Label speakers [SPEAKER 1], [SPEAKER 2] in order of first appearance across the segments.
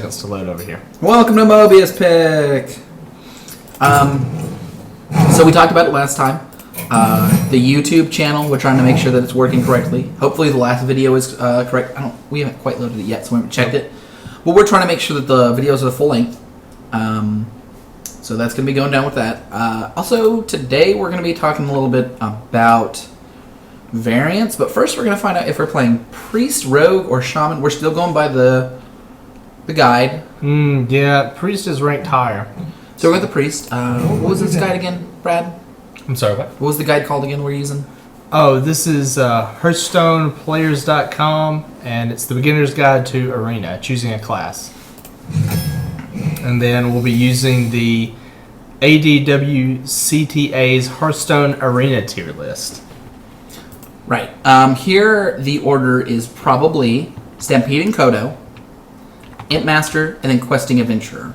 [SPEAKER 1] seconds to load over here.
[SPEAKER 2] Welcome to Mobius Pick. So we talked about it last time. The YouTube channel, we're trying to make sure that it's working correctly. Hopefully the last video is correct. We haven't quite loaded it yet, so we haven't checked it. But we're trying to make sure that the videos are the full length. So that's going to be going down with that. Also, today we're going to be talking a little bit about variants. But first we're going to find out if we're playing Priest, Rogue, or Shaman. We're still going by the guide.
[SPEAKER 1] Yeah, Priest is ranked higher.
[SPEAKER 2] So we're with the Priest. What was this guide again, Brad?
[SPEAKER 1] I'm sorry, what?
[SPEAKER 2] What was the guide called again we're using?
[SPEAKER 1] Oh, this is HearthstonePlayers.com, and it's the beginner's guide to Arena, choosing a class. And then we'll be using the ADWCTA's Hearthstone Arena tier list.
[SPEAKER 2] Right. Here, the order is probably Stampeding Kodo, Imp Master, and then Questing Adventurer.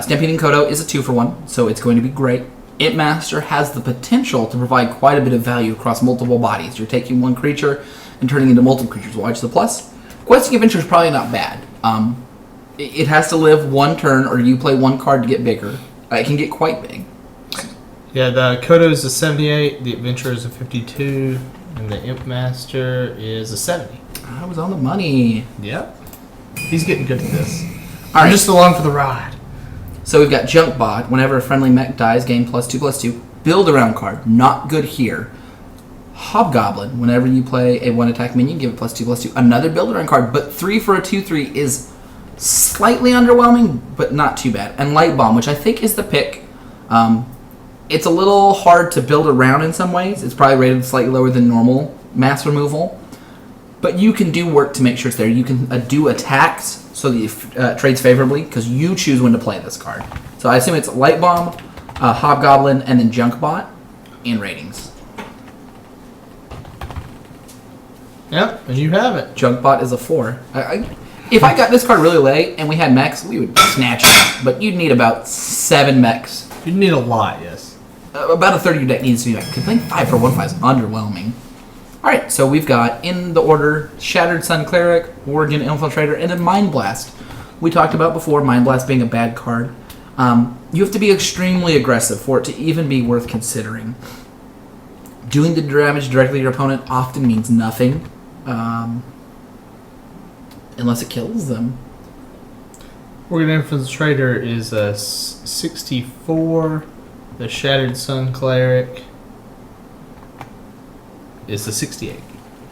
[SPEAKER 2] Stampeding Kodo is a 2-for-1, so it's going to be great. Imp Master has the potential to provide quite a bit of value across multiple bodies. You're taking one creature and turning into multiple creatures. Watch the plus. Questing Adventurer is probably not bad. It has to live one turn, or you play one card to get bigger. It can get quite big.
[SPEAKER 1] Yeah, the Kodo is a 78, the Adventurer is a 52, and the Imp Master is a 70.
[SPEAKER 2] I was on the money.
[SPEAKER 1] Yep. He's getting good at this.
[SPEAKER 2] All right.
[SPEAKER 1] Just along for the ride.
[SPEAKER 2] So we've got Junk Bot. Whenever a friendly mech dies, gain +2/+2. Build around card. Not good here. Hobgoblin. Whenever you play a 1-attack minion, give it +2/+2. Another build around card, but 3 for a 2/3 is slightly underwhelming, but not too bad. And Light Bomb, which I think is the pick. It's a little hard to build around in some ways. It's probably rated slightly lower than normal mass removal. But you can do work to make sure it's there. You can do attacks so that it trades favorably, because you choose when to play this card. So I assume it's Light Bomb, Hobgoblin, and then Junk Bot in ratings.
[SPEAKER 1] Yep, and you have it.
[SPEAKER 2] Junk Bot is a 4. If I got this card really late and we had mechs, we would snatch it. But you'd need about 7 mechs.
[SPEAKER 1] You'd need a lot, yes.
[SPEAKER 2] About a third of your deck needs to be mech. Because playing 5 for 1/5 is underwhelming. Alright, so we've got, in the order, Shattered Sun Cleric, Worgen Infiltrator, and then Mind Blast. We talked about before Mind Blast being a bad card. You have to be extremely aggressive for it to even be worth considering. Doing the damage directly to your opponent often means nothing. Unless it kills them.
[SPEAKER 1] Worgen Infiltrator is a 64. The Shattered Sun Cleric is a 68.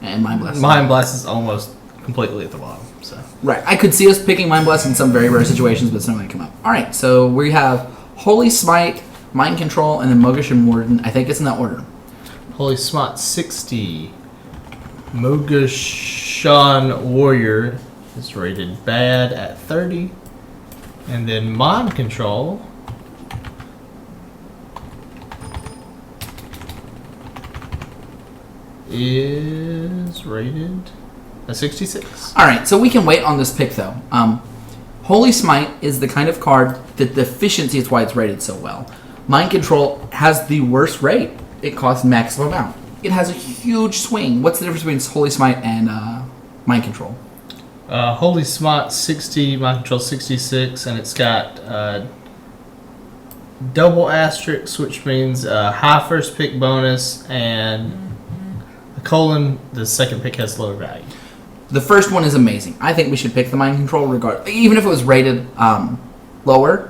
[SPEAKER 2] And Mind Blast.
[SPEAKER 1] Mind Blast is almost completely at the bottom. So
[SPEAKER 2] right. I could see us picking Mind Blast in some very rare situations, but it's not going to come up. Alright, so we have Holy Smite, Mind Control, and then Mogish and Warden. I think it's in that order.
[SPEAKER 1] Holy Smite 60. Mogashan Warrior is rated bad at 30. And then Mind Control is rated a 66.
[SPEAKER 2] Alright, so we can wait on this pick though. Holy Smite is the kind of card that the efficiency is why it's rated so well. Mind Control has the worst rate. It costs maximum amount. It has a huge swing. What's the difference between Holy Smite and Mind Control?
[SPEAKER 1] Holy Smite 60, Mind Control 66, and it's got double asterisks, which means high first pick bonus, and a colon, the second pick has lower value.
[SPEAKER 2] The first one is amazing. I think we should pick the Mind Control even if it was rated lower,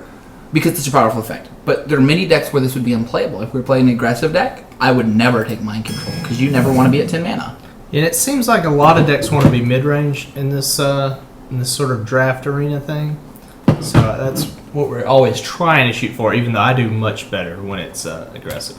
[SPEAKER 2] because it's a powerful effect. But there are many decks where this would be unplayable. If we were playing an aggressive deck, I would never take Mind Control, because you never want to be at 10 mana.
[SPEAKER 1] And it seems like a lot of decks want to be mid-range in this sort of draft arena thing. So that's what we're always trying to shoot for, even though I do much better when it's aggressive.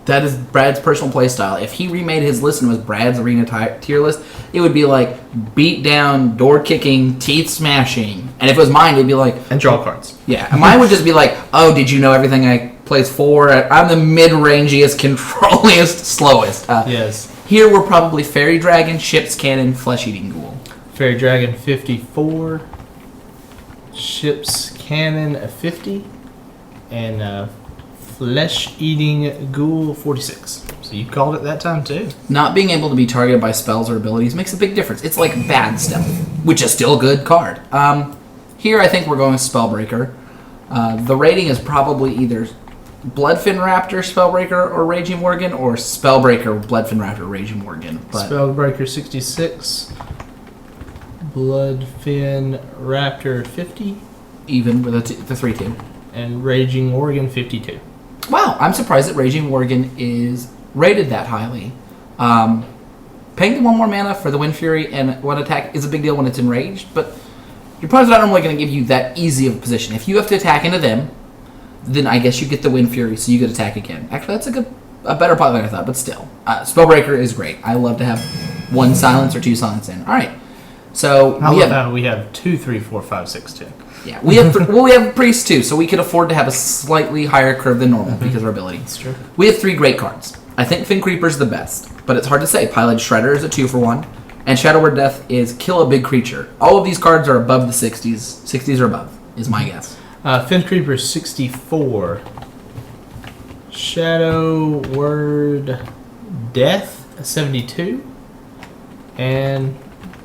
[SPEAKER 2] That is Brad's personal playstyle. If he remade his list and was Brad's arena tier list, it would be like beat down, door kicking, teeth smashing. And if it was mine, it'd be like...
[SPEAKER 1] And draw cards.
[SPEAKER 2] Yeah, and mine would just be like, oh, did you know everything I plays 4? I'm the mid-rangiest, controlliest, slowest.
[SPEAKER 1] Yes.
[SPEAKER 2] Here we're probably Fairy Dragon, Ship's Cannon, Flesh-Eating Ghoul.
[SPEAKER 1] Fairy Dragon 54. Ship's Cannon a 50. And Flesh-Eating Ghoul 46. So you called it that time too.
[SPEAKER 2] Not being able to be targeted by spells or abilities makes a big difference. It's like bad stealth, which is still a good card. Here, I think we're going with Spellbreaker. The rating is probably either Bloodfin Raptor, Spellbreaker, or Raging Worgen, or Spellbreaker, Bloodfin Raptor, Raging Worgen. But
[SPEAKER 1] Spellbreaker 66, Bloodfin Raptor 50,
[SPEAKER 2] even with the 3-2.
[SPEAKER 1] and Raging Worgen 52.
[SPEAKER 2] Wow, I'm surprised that Raging Worgen is rated that highly. Paying the 1 more mana for the Wind Fury and 1 attack is a big deal when it's enraged, but your opponent's not normally going to give you that easy of a position. If you have to attack into them, then I guess you get the Wind Fury, so you get attack again. Actually, that's a better pot than I thought, but still. Spellbreaker is great. I love to have 1 silence or 2 silence in. All right, so
[SPEAKER 1] we have 2, 3, 4, 5, 6, 10.
[SPEAKER 2] Yeah, we have we have Priest too, so we could afford to have a slightly higher curve than normal because of our ability.
[SPEAKER 1] That's true.
[SPEAKER 2] We have 3 great cards. I think Fin Creeper's the best, but it's hard to say. Piloted Shredder is a 2-for-1, and Shadow Word Death is kill a big creature. All of these cards are above the 60s. 60s or above is my guess.
[SPEAKER 1] Fin Creeper 64, Shadow Word Death 72, and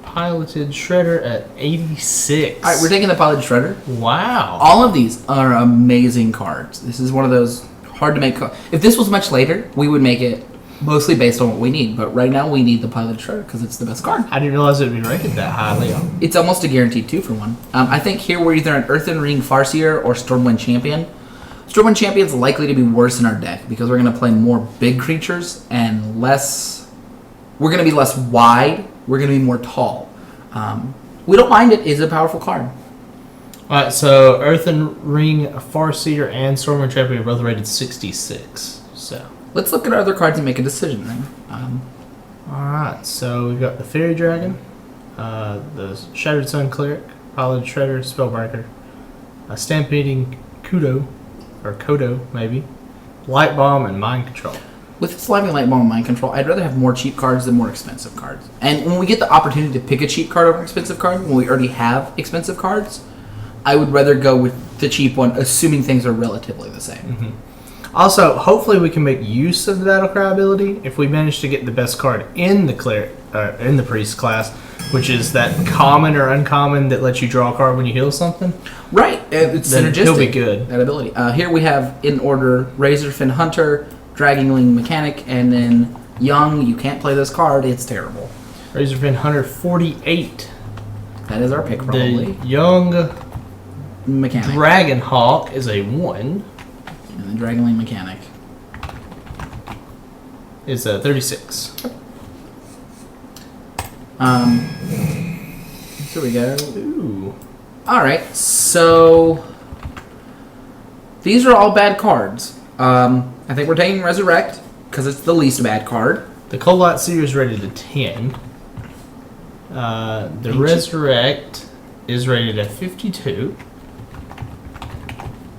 [SPEAKER 1] Piloted Shredder at 86.
[SPEAKER 2] All right, we're taking the Piloted Shredder.
[SPEAKER 1] Wow.
[SPEAKER 2] All of these are amazing cards. This is one of those hard to make cards. If this was much later, we would make it mostly based on what we need. But right now, we need the Piloted Shredder because it's the best card.
[SPEAKER 1] I didn't realize it would be rated that highly.
[SPEAKER 2] It's almost a guaranteed 2-for-1. I think here we're either an Earthen Ring Farseer or Stormwind Champion. Stormwind Champion's likely to be worse in our deck because we're going to play more big creatures and less... We're going to be less wide. We're going to be more tall. We don't mind it. It's a powerful card.
[SPEAKER 1] Alright, so Earthen Ring Farseer and Stormwind Champion are both rated 66. So
[SPEAKER 2] Let's look at our other cards and make a decision then.
[SPEAKER 1] alright, so we've got the Fairy Dragon, the Shattered Sun Cleric, Piloted Shredder, Spellbreaker, a Stampeding Kodo, maybe, Light Bomb, and Mind Control.
[SPEAKER 2] With Slamming Light Bomb and Mind Control, I'd rather have more cheap cards than more expensive cards. And when we get the opportunity to pick a cheap card over an expensive card, when we already have expensive cards, I would rather go with the cheap one, assuming things are relatively the same.
[SPEAKER 1] Mm-hmm. Also, hopefully we can make use of the Battlecry ability if we manage to get the best card in the Priest class, which is that common or uncommon that lets you draw a card when you heal something.
[SPEAKER 2] Right, it's
[SPEAKER 1] then
[SPEAKER 2] synergistic.
[SPEAKER 1] He'll be good.
[SPEAKER 2] That ability. Here we have, in order, Razorfin Hunter, Draggingling Mechanic, and then Young. You can't play this card. It's terrible.
[SPEAKER 1] Razorfin Hunter 48.
[SPEAKER 2] That is our pick, probably.
[SPEAKER 1] The Young
[SPEAKER 2] Mechanic.
[SPEAKER 1] Dragonhawk is a 1.
[SPEAKER 2] And the Draggingling Mechanic
[SPEAKER 1] is a 36.
[SPEAKER 2] Here we go.
[SPEAKER 1] Ooh.
[SPEAKER 2] Alright, so these are all bad cards. I think we're taking Resurrect because it's the least bad card.
[SPEAKER 1] The Cold Light Seer is rated a 10. The Resurrect is rated a 52.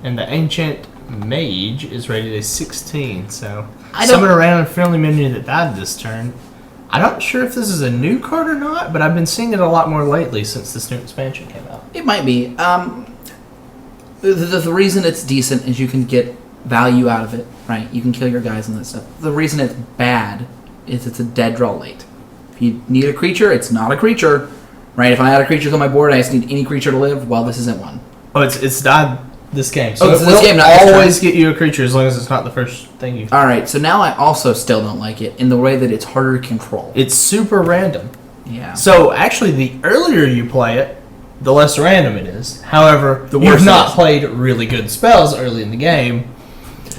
[SPEAKER 1] And the Ancient Mage is rated a 16. So, summon a random friendly minion that died this turn. I'm not sure if this is a new card or not, but I've been seeing it a lot more lately since this new expansion came out.
[SPEAKER 2] It might be. The reason it's decent is you can get value out of it, right? You can kill your guys and that stuff. The reason it's bad is it's a dead draw late. If you need a creature, it's not a creature, right? If I had a creature on my board, I just need any creature to live. Well, this isn't one.
[SPEAKER 1] Oh, it's died this game. So
[SPEAKER 2] it's this game, not this
[SPEAKER 1] always get you a creature as long as it's not the first thing you.
[SPEAKER 2] All right, so now I also still don't like it in the way that it's harder to control.
[SPEAKER 1] It's super random.
[SPEAKER 2] Yeah.
[SPEAKER 1] So actually, the earlier you play it, the less random it is. However, you've not played really good spells early in the game.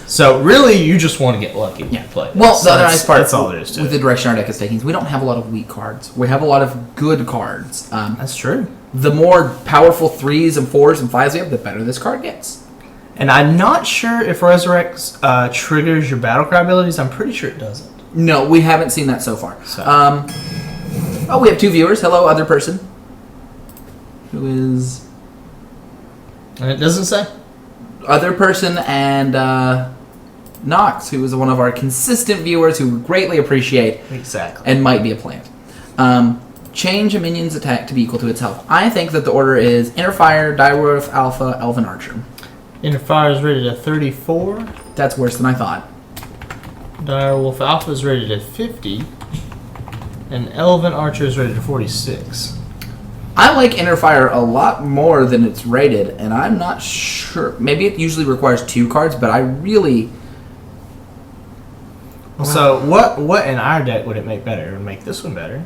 [SPEAKER 1] So really, you just want to get lucky when you play this.
[SPEAKER 2] Well, the other nice part
[SPEAKER 1] that's all there is to
[SPEAKER 2] with the direction our deck is taking is we don't have a lot of weak cards. We have a lot of good cards.
[SPEAKER 1] That's true.
[SPEAKER 2] The more powerful 3s and 4s and 5s we have, the better this card gets.
[SPEAKER 1] And I'm not sure if Resurrect triggers your Battlecry abilities. I'm pretty sure it doesn't.
[SPEAKER 2] No, we haven't seen that so far.
[SPEAKER 1] So.
[SPEAKER 2] We have 2 viewers. Hello, other person. Who is...
[SPEAKER 1] And it doesn't say?
[SPEAKER 2] Other person and Nox, who is one of our consistent viewers who we greatly appreciate.
[SPEAKER 1] Exactly.
[SPEAKER 2] And might be a plant. Change a minion's attack to be equal to its health. I think that the order is Interfire, Direwolf, Alpha, Elven Archer.
[SPEAKER 1] Interfire is rated at 34.
[SPEAKER 2] That's worse than I thought.
[SPEAKER 1] Direwolf Alpha is rated at 50. And Elven Archer is rated at 46.
[SPEAKER 2] I like Inner Fire a lot more than it's rated, and I'm not sure. Maybe it usually requires 2 cards, but I really...
[SPEAKER 1] So what in our deck would it make better? It would make this one better.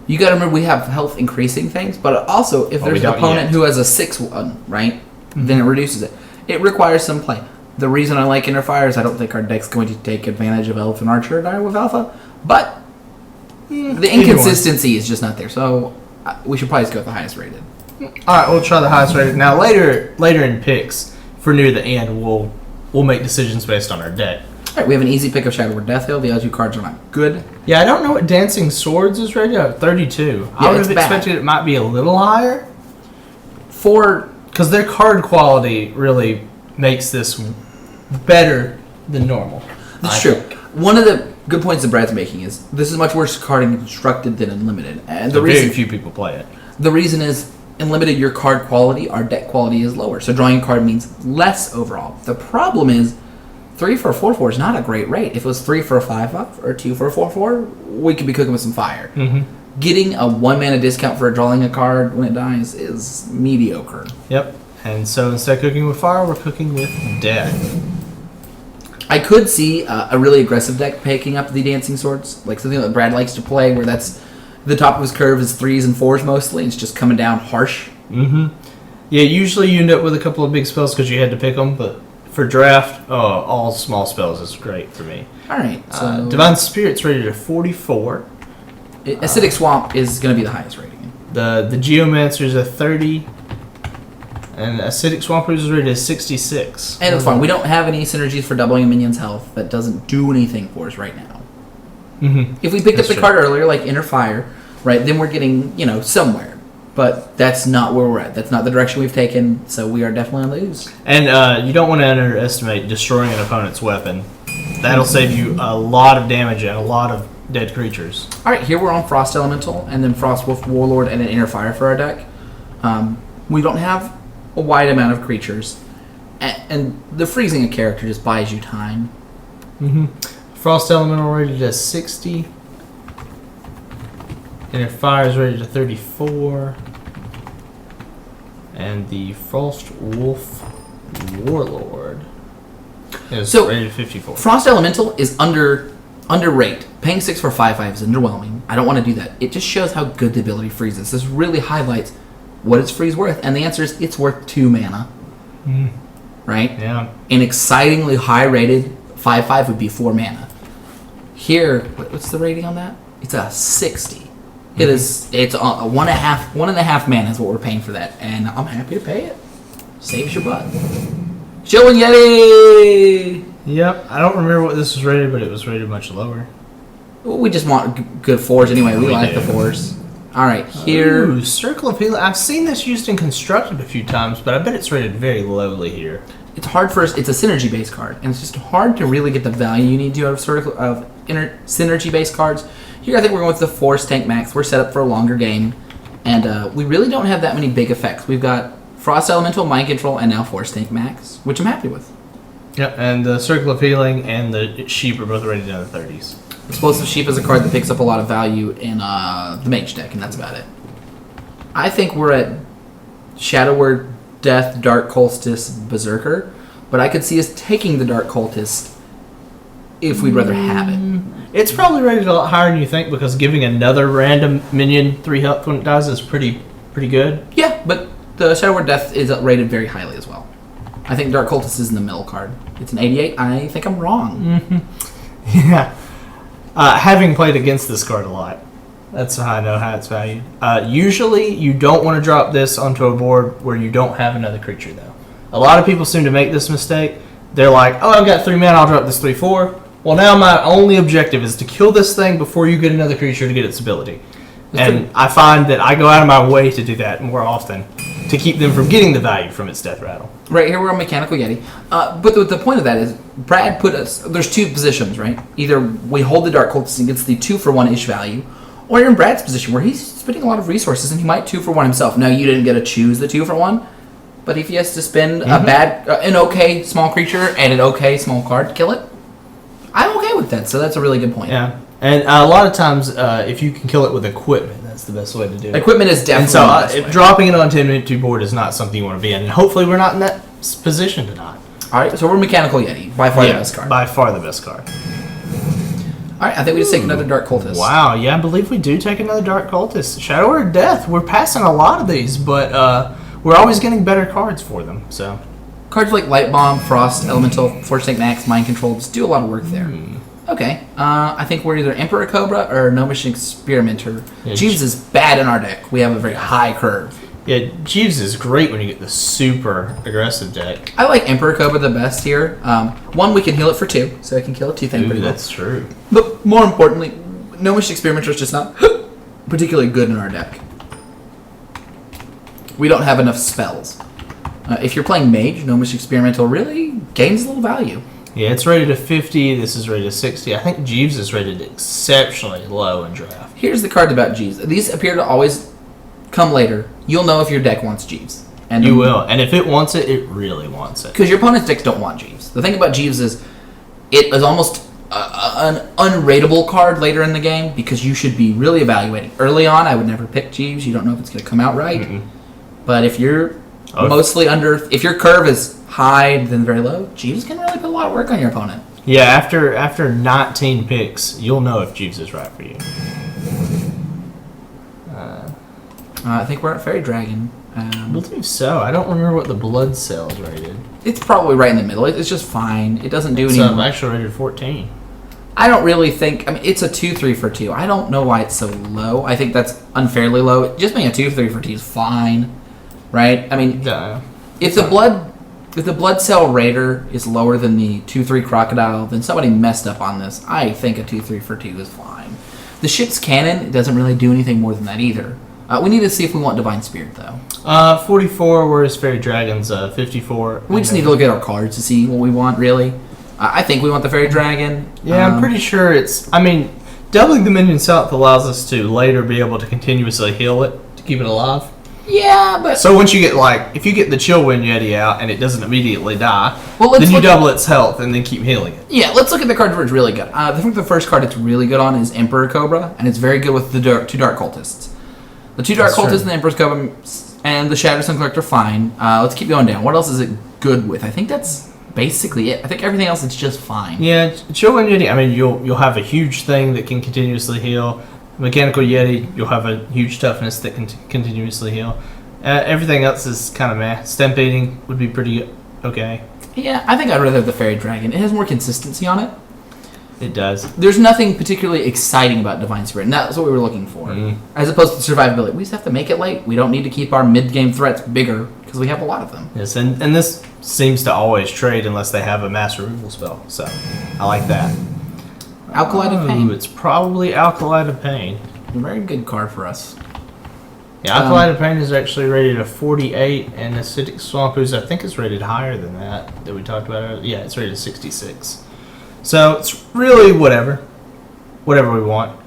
[SPEAKER 2] You got to remember we have health increasing things, but also if there's an opponent who has a 6/1, right, then it reduces it. It requires some play. The reason I like Inner Fire is I don't think our deck's going to take advantage of Elephant Archer die with Alpha, but the inconsistency is just not there. So we should probably just go with the highest rated.
[SPEAKER 1] All right, we'll try the highest rated. Now later in picks, for near the end, we'll make decisions based on our deck.
[SPEAKER 2] All right, we have an easy pick of Shadow Word Death Hill. The other 2 cards are not good.
[SPEAKER 1] Yeah, I don't know what Dancing Swords is rated at. 32.
[SPEAKER 2] Yeah,
[SPEAKER 1] I would have expected it might be a little higher. Because their card quality really makes this better than normal.
[SPEAKER 2] That's true. One of the good points that Brad's making is this is much worse carding constructed than Unlimited. And the reason
[SPEAKER 1] very few people play it.
[SPEAKER 2] The reason is in Limited, your card quality, our deck quality is lower. So drawing a card means less overall. The problem is 3 for a 4/4 is not a great rate. If it was 3 for a 5/5 or 2 for a 4/4, we could be cooking with some fire.
[SPEAKER 1] Mm-hmm.
[SPEAKER 2] Getting a 1 mana discount for drawing a card when it dies is mediocre.
[SPEAKER 1] Yep. And so instead of cooking with fire, we're cooking with death.
[SPEAKER 2] I could see a really aggressive deck picking up the Dancing Swords, like something that Brad likes to play, where that's the top of his curve is 3s and 4s mostly. And it's just coming down harsh.
[SPEAKER 1] Mm-hmm. Yeah, usually you end up with a couple of big spells because you had to pick them, but for draft, all small spells is great for me.
[SPEAKER 2] All right. So
[SPEAKER 1] Divine Spirit's rated at 44.
[SPEAKER 2] Acidic Swamp is going to be the highest rating.
[SPEAKER 1] The Geomancer's at 30. And Acidic Swamp is rated at 66.
[SPEAKER 2] And it's fine. We don't have any synergies for doubling a minion's health. That doesn't do anything for us right now.
[SPEAKER 1] Mm-hmm.
[SPEAKER 2] If we picked up the card earlier, like Inner Fire, right, then we're getting, somewhere. But that's not where we're at. That's not the direction we've taken, so we are definitely on the lose.
[SPEAKER 1] And you don't want to underestimate destroying an opponent's weapon. That'll save you a lot of damage and a lot of dead creatures.
[SPEAKER 2] All right, here we're on Frost Elemental, and then Frost Wolf Warlord, and an Inner Fire for our deck. We don't have a wide amount of creatures, and the freezing a character just buys you time.
[SPEAKER 1] Mm-hmm. Frost Elemental rated at 60. Inner Fire is rated to 34. And the Frost Wolf Warlord is rated 54.
[SPEAKER 2] Frost Elemental is underrated. Paying 6 for 5/5 is underwhelming. I don't want to do that. It just shows how good the ability freeze is. This really highlights what is freeze worth, and the answer is it's worth 2 mana.
[SPEAKER 1] Mm.
[SPEAKER 2] Right?
[SPEAKER 1] Yeah.
[SPEAKER 2] An excitingly high rated 5/5 would be 4 mana. Here, what's the rating on that? It's a 60. It is. It's a 1.5 mana is what we're paying for that, and I'm happy to pay it. Saves your butt. Joe and Yeti.
[SPEAKER 1] Yep. I don't remember what this was rated, but it was rated much lower.
[SPEAKER 2] We just want good 4s anyway. We like the 4s. All right, here.
[SPEAKER 1] Ooh, Circle of Healing. I've seen this used in Constructed a few times, but I bet it's rated very lowly here.
[SPEAKER 2] It's hard for us. It's a synergy-based card, and it's just hard to really get the value you need to out of synergy-based cards. Here, I think we're going with the Force Tank Max. We're set up for a longer game, and we really don't have that many big effects. We've got Frost Elemental, Mind Control, and now Force Tank Max, which I'm happy with.
[SPEAKER 1] Yep, and the Circle of Healing and the Sheep are both rated in the 30s.
[SPEAKER 2] Explosive Sheep is a card that picks up a lot of value in the Mage deck, and that's about it. I think we're at Shadow Word, Death, Dark Cultist, Berserker, but I could see us taking the Dark Cultist if we'd rather have it.
[SPEAKER 1] It's probably rated a lot higher than you think because giving another random minion 3 health when it dies is pretty good.
[SPEAKER 2] Yeah, but the Shadow Word Death is rated very highly as well. I think Dark Cultist is in the middle card. It's an 88. I think I'm wrong.
[SPEAKER 1] Mm-hmm. Yeah. Having played against this card a lot, that's how I know how it's valued. Usually, you don't want to drop this onto a board where you don't have another creature, though. A lot of people seem to make this mistake. They're like, oh, I've got 3 mana, I'll drop this 3/4. Well, now my only objective is to kill this thing before you get another creature to get its ability. And I find that I go out of my way to do that more often to keep them from getting the value from its Death Rattle.
[SPEAKER 2] Right, here we're on Mechanical Yeti. But the point of that is, Brad put us... There's 2 positions, right? Either we hold the Dark Cultist and gets the 2-for-1-ish value, or you're in Brad's position where he's spending a lot of resources and he might 2-for-1 himself. Now, you didn't get to choose the 2-for-1, but if he has to spend an okay small creature and an okay small card to kill it, I'm okay with that. So that's a really good point.
[SPEAKER 1] Yeah. And a lot of times, if you can kill it with equipment, That's the best way to do it.
[SPEAKER 2] Equipment is definitely.
[SPEAKER 1] And so dropping it on 10-minute board is not something you want to be in. And hopefully we're not in that position tonight.
[SPEAKER 2] All right, so we're Mechanical Yeti. By far the best card.
[SPEAKER 1] By far the best card.
[SPEAKER 2] All right, I think we just take another Dark Cultist.
[SPEAKER 1] Wow, yeah, I believe we do take another Dark Cultist. Shadow or Death. We're passing a lot of these, but we're always getting better cards for them. So
[SPEAKER 2] cards like Light Bomb, Frost, Elemental, Force Tank Max, Mind Control just do a lot of work there. Okay, I think we're either Emperor Cobra or Gnomish Experimenter.
[SPEAKER 1] Yeah,
[SPEAKER 2] Jeeves is bad in our deck. We have a very high curve.
[SPEAKER 1] yeah, Jeeves is great when you get the super aggressive deck.
[SPEAKER 2] I like Emperor Cobra the best here. One, we can heal it for 2, so I can kill a 2 thing pretty well.
[SPEAKER 1] That's true.
[SPEAKER 2] But more importantly, Gnomish Experimenter is just not particularly good in our deck. We don't have enough spells. If you're playing Mage, Gnomish Experimental really gains a little value.
[SPEAKER 1] Yeah, it's rated to 50. This is rated to 60. I think Jeeves is rated exceptionally low in draft.
[SPEAKER 2] Here's the cards about Jeeves. These appear to always come later. You'll know if your deck wants Jeeves. And
[SPEAKER 1] you will. And if it wants it, it really wants it.
[SPEAKER 2] Because your opponent's decks don't want Jeeves. The thing about Jeeves is it is almost an unrateable card later in the game because you should be really evaluating. Early on, I would never pick Jeeves. You don't know if it's going to come out right. But if you're mostly under... If your curve is high then very low, Jeeves can really put a lot of work on your opponent.
[SPEAKER 1] Yeah, after 19 picks, you'll know if Jeeves is right for you.
[SPEAKER 2] I think we're at Fairy Dragon.
[SPEAKER 1] I believe so. I don't remember what the blood cell is rated.
[SPEAKER 2] It's probably right in the middle. It's just fine. It doesn't do anything.
[SPEAKER 1] It's actually rated 14.
[SPEAKER 2] I don't really think... I mean, it's a 2-3 for 2. I don't know why it's so low. I think that's unfairly low. Just being a 2-3 for 2 is fine. Right? I mean, if the blood cell raider is lower than the 2-3 crocodile, then somebody messed up on this. I think a 2-3 for 2 is fine. The ship's cannon doesn't really do anything more than that either. We need to see if we want Divine Spirit, though.
[SPEAKER 1] 44, whereas Fairy Dragon's 54.
[SPEAKER 2] We just need to look at our cards to see what we want, really. I think we want the Fairy Dragon.
[SPEAKER 1] Yeah, I'm pretty sure it's... I mean, doubling the minion south allows us to later be able to continuously heal it to keep it alive.
[SPEAKER 2] Yeah, but...
[SPEAKER 1] So once you get, if you get the Chillwind Yeti out and it doesn't immediately die, then you double its health and then keep healing it.
[SPEAKER 2] Yeah, let's look at the cards where it's really good. I think the first card it's really good on is Emperor Cobra, and it's very good with the 2 Dark Cultists. The 2 Dark Cultists and the Emperor's Cobra and the Shadow Sun Collector are fine. Let's keep going down. What else is it good with? I think that's basically it. I think everything else it's just fine.
[SPEAKER 1] Yeah, Chillwind Yeti, I mean, you'll have a huge thing that can continuously heal. Mechanical Yeti, you'll have a huge toughness that can continuously heal. Everything else is kind of meh. Stem Eating would be pretty okay.
[SPEAKER 2] Yeah, I think I'd rather have the Fairy Dragon. It has more consistency on it.
[SPEAKER 1] It does.
[SPEAKER 2] There's nothing particularly exciting about Divine Spirit, and that's what we were looking for. As opposed to survivability. We just have to make it late. We don't need to keep our mid-game threats bigger, because we have a lot of them.
[SPEAKER 1] Yes, and this seems to always trade unless they have a mass removal spell, so I like that.
[SPEAKER 2] Alkali of Pain.
[SPEAKER 1] It's probably Alkali of Pain.
[SPEAKER 2] A very good card for us.
[SPEAKER 1] Yeah, Alkali of Pain is actually rated a 48, and Acidic Swamp Ooze, I think, is rated higher than that we talked about earlier. Yeah, it's rated 66. So it's really whatever we want.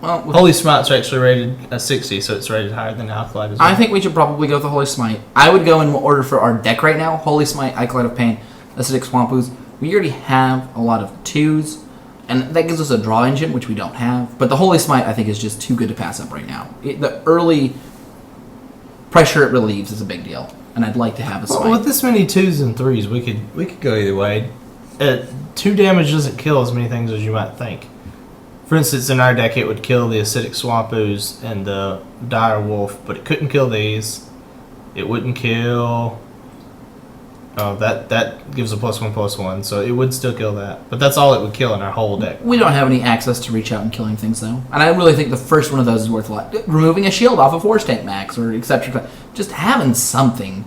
[SPEAKER 1] Holy Smite's actually rated a 60, so it's rated higher than Alkali as well.
[SPEAKER 2] I think we should probably go with the Holy Smite. I would go in order for our deck right now. Holy Smite, Alkali of Pain, Acidic Swamp Ooze. We already have a lot of 2s, and that gives us a draw engine, which we don't have. But the Holy Smite, I think, is just too good to pass up right now. The early pressure it relieves is a big deal, and I'd like to have a Smite.
[SPEAKER 1] Well, with this many 2s and 3s, we could go either way. 2 damage doesn't kill as many things as you might think. For instance, in our deck, it would kill the Acidic Swamp Ooze and the Dire Wolf, but it couldn't kill these. It wouldn't kill... Oh, that gives a +1/+1, so it would still kill that. But that's all it would kill in our whole deck.
[SPEAKER 2] We don't have any access to reach out and killing things, though. And I really think the first one of those is worth a lot. Removing a shield off of Force Tank Max, or etc. Just having something,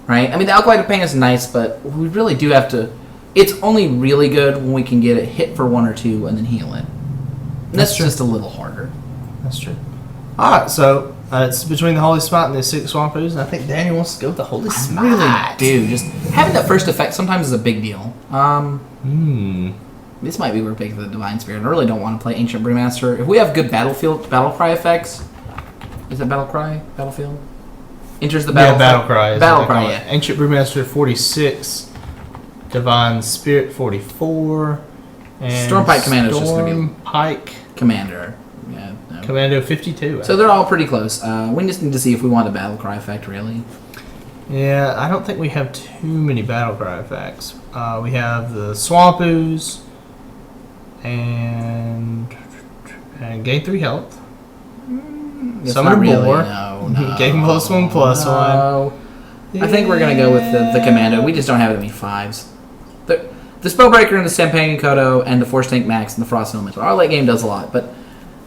[SPEAKER 2] right? I mean, the Alkali of Pain is nice, but we really do have to... It's only really good when we can get it hit for 1 or 2 and then heal it. And that's just a little harder.
[SPEAKER 1] That's true. Alright, so... it's between the Holy Smite and the Acidic Swamp Ooze, and I think Danny wants to go with the Holy Smite.
[SPEAKER 2] I really do. Just having that first effect sometimes is a big deal. This might be where we're picking the Divine Spirit. I really don't want to play Ancient Brewmaster. If we have good battle cry effects, is it battle cry? Battlefield? Enters the battle.
[SPEAKER 1] Yeah, battle cry.
[SPEAKER 2] Battle cry. Yeah.
[SPEAKER 1] Ancient Brewmaster 46, Divine Spirit 44, and
[SPEAKER 2] Stormpike Commander is just going to be
[SPEAKER 1] Stormpike
[SPEAKER 2] Commander. Yeah.
[SPEAKER 1] Commando 52.
[SPEAKER 2] So they're all pretty close. We just need to see if we want a battle cry effect, really.
[SPEAKER 1] Yeah, I don't think we have too many battle cry effects. We have the Swamp Ooze and gain 3 health. Summon a boar.
[SPEAKER 2] No.
[SPEAKER 1] Gain +1/+1.
[SPEAKER 2] I think we're going to go with the Commando. We just don't have any 5s. The Spellbreaker and the Stampanian Kodo and the Force Tank Max and the Frost Elemental. Our late game does a lot, but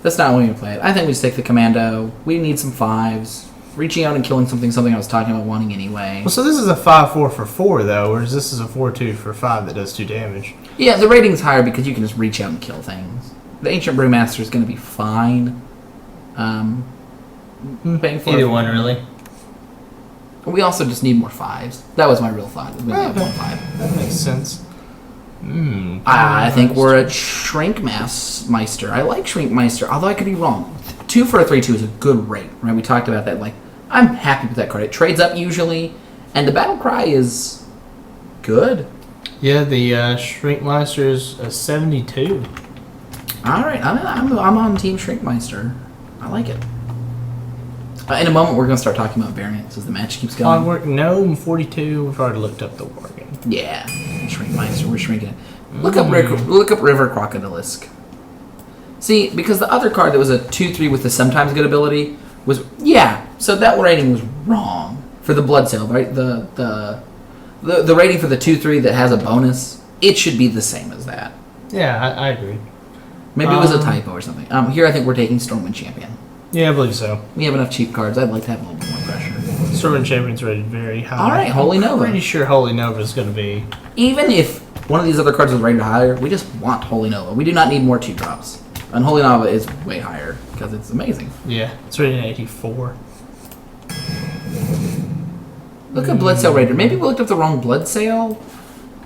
[SPEAKER 2] that's not when we play it. I think we just take the Commando. We need some 5s. Reaching out and killing something I was talking about wanting anyway.
[SPEAKER 1] Well, so this is a 5/4 for 4, though, whereas this is a 4/2 for 5 that does 2 damage.
[SPEAKER 2] Yeah, the rating's higher because you can just reach out and kill things. The Ancient Brewmaster is going to be fine. Paying for
[SPEAKER 1] Either one, really.
[SPEAKER 2] We also just need more 5s. That was my real thought. We only have one 5.
[SPEAKER 1] That makes sense.
[SPEAKER 2] I think we're at Shrinkmeister. I like Shrinkmeister, although I could be wrong. 2 for a 3/2 is a good rate, right? We talked about that. Like, I'm happy with that card. It trades up usually, and the battle cry is good.
[SPEAKER 1] Yeah, the Shrinkmeister is a 72.
[SPEAKER 2] All right, I'm on Team Shrinkmeister. I like it. In a moment, we're going to start talking about variants as the match keeps going.
[SPEAKER 1] Clockwork Gnome 42. We've already looked up the Worgen.
[SPEAKER 2] Yeah, Shrinkmeister. We're shrinking it. Look up River Crocodilisk. See, because the other card that was a 2/3 with the sometimes good ability was so that rating was wrong for the Blood Sail, right? The rating for the 2/3 that has a bonus, it should be the same as that.
[SPEAKER 1] Yeah, I agree.
[SPEAKER 2] Maybe it was a typo or something. Here I think we're taking Stormwind Champion.
[SPEAKER 1] Yeah, I believe so.
[SPEAKER 2] We have enough cheap cards. I'd like to have a little bit more pressure.
[SPEAKER 1] Stormwind Champion's rated very high.
[SPEAKER 2] All right, Holy Nova.
[SPEAKER 1] I'm pretty sure Holy Nova is going to be...
[SPEAKER 2] Even if one of these other cards was rated higher, we just want Holy Nova. We do not need more 2-drops. And Holy Nova is way higher because it's amazing.
[SPEAKER 1] Yeah, it's rated at 84.
[SPEAKER 2] Look at Blood Sail Raider. Maybe we looked up the wrong Blood Sail.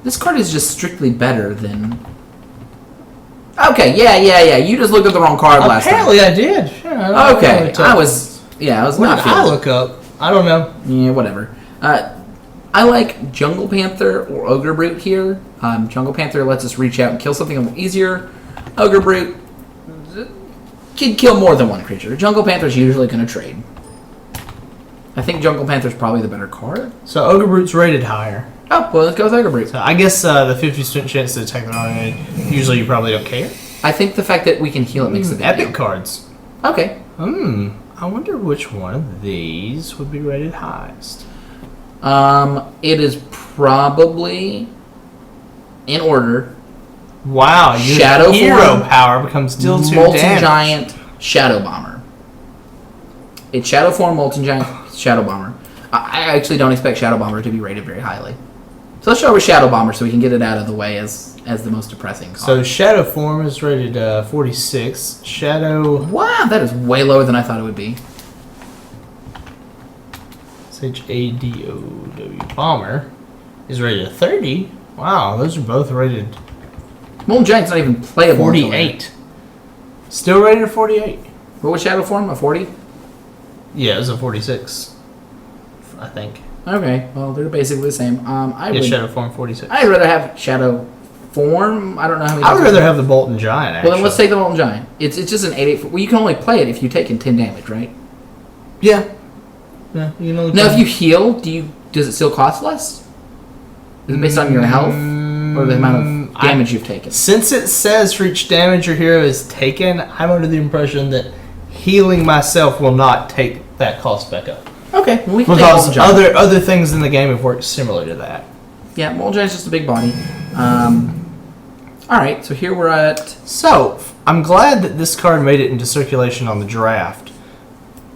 [SPEAKER 2] This card is just strictly better than... Okay, yeah. You just looked at the wrong card last time.
[SPEAKER 1] Apparently I did. Yeah,
[SPEAKER 2] okay, I was
[SPEAKER 1] What
[SPEAKER 2] not
[SPEAKER 1] did
[SPEAKER 2] feeling
[SPEAKER 1] I
[SPEAKER 2] it.
[SPEAKER 1] look up? I don't know.
[SPEAKER 2] Yeah, whatever. I like Jungle Panther or Ogre Brute here. Jungle Panther lets us reach out and kill something a little easier. Ogre Brute can kill more than one creature. Jungle Panther's usually going to trade. I think Jungle Panther's probably the better card.
[SPEAKER 1] So Ogre Brute's rated higher.
[SPEAKER 2] Oh, well, let's go with Ogre Brute.
[SPEAKER 1] So I guess the 50% chance to attack the wrong end, usually you probably don't care.
[SPEAKER 2] I think the fact that we can heal it makes a big
[SPEAKER 1] Epic
[SPEAKER 2] deal.
[SPEAKER 1] cards.
[SPEAKER 2] Okay.
[SPEAKER 1] I wonder which one of these would be rated highest.
[SPEAKER 2] It is probably in order.
[SPEAKER 1] Wow, your
[SPEAKER 2] Shadow
[SPEAKER 1] hero
[SPEAKER 2] form,
[SPEAKER 1] power becomes still 2
[SPEAKER 2] Molten
[SPEAKER 1] damage.
[SPEAKER 2] Giant Shadow Bomber. It's Shadow form, Molten Giant Shadow Bomber. I actually don't expect Shadow Bomber to be rated very highly. So let's show with Shadow Bomber so we can get it out of the way as the most depressing card.
[SPEAKER 1] So Shadow form is rated 46. Shadow...
[SPEAKER 2] Wow, that is way lower than I thought it would be.
[SPEAKER 1] Shadow Bomber is rated 30. Wow, those are both rated
[SPEAKER 2] Molten Giant's not even playable.
[SPEAKER 1] 48. Still rated 48.
[SPEAKER 2] What was Shadow form? A 40?
[SPEAKER 1] Yeah, it was a 46. I think.
[SPEAKER 2] Okay, well they're basically the same.
[SPEAKER 1] Shadow form 46.
[SPEAKER 2] I'd rather have Shadow form. I don't know how many.
[SPEAKER 1] I would rather have the Molten Giant. Actually.
[SPEAKER 2] Well, then let's take the Molten Giant. It's just an 8/8. Well, you can only play it if you're taking 10 damage, right?
[SPEAKER 1] Yeah. Yeah. You know.
[SPEAKER 2] Now, if you heal, does it still cost less? Is it based on your health or the amount of damage you've taken?
[SPEAKER 1] Since it says for each damage your hero is taken, I'm under the impression that healing myself will not take that cost back up.
[SPEAKER 2] Okay, well, we can
[SPEAKER 1] Because
[SPEAKER 2] take Molten Giant.
[SPEAKER 1] other things in the game have worked similar to that.
[SPEAKER 2] Yeah, Molten Giant's just a big body. All right, so here we're at.
[SPEAKER 1] So I'm glad that this card made it into circulation on the draft,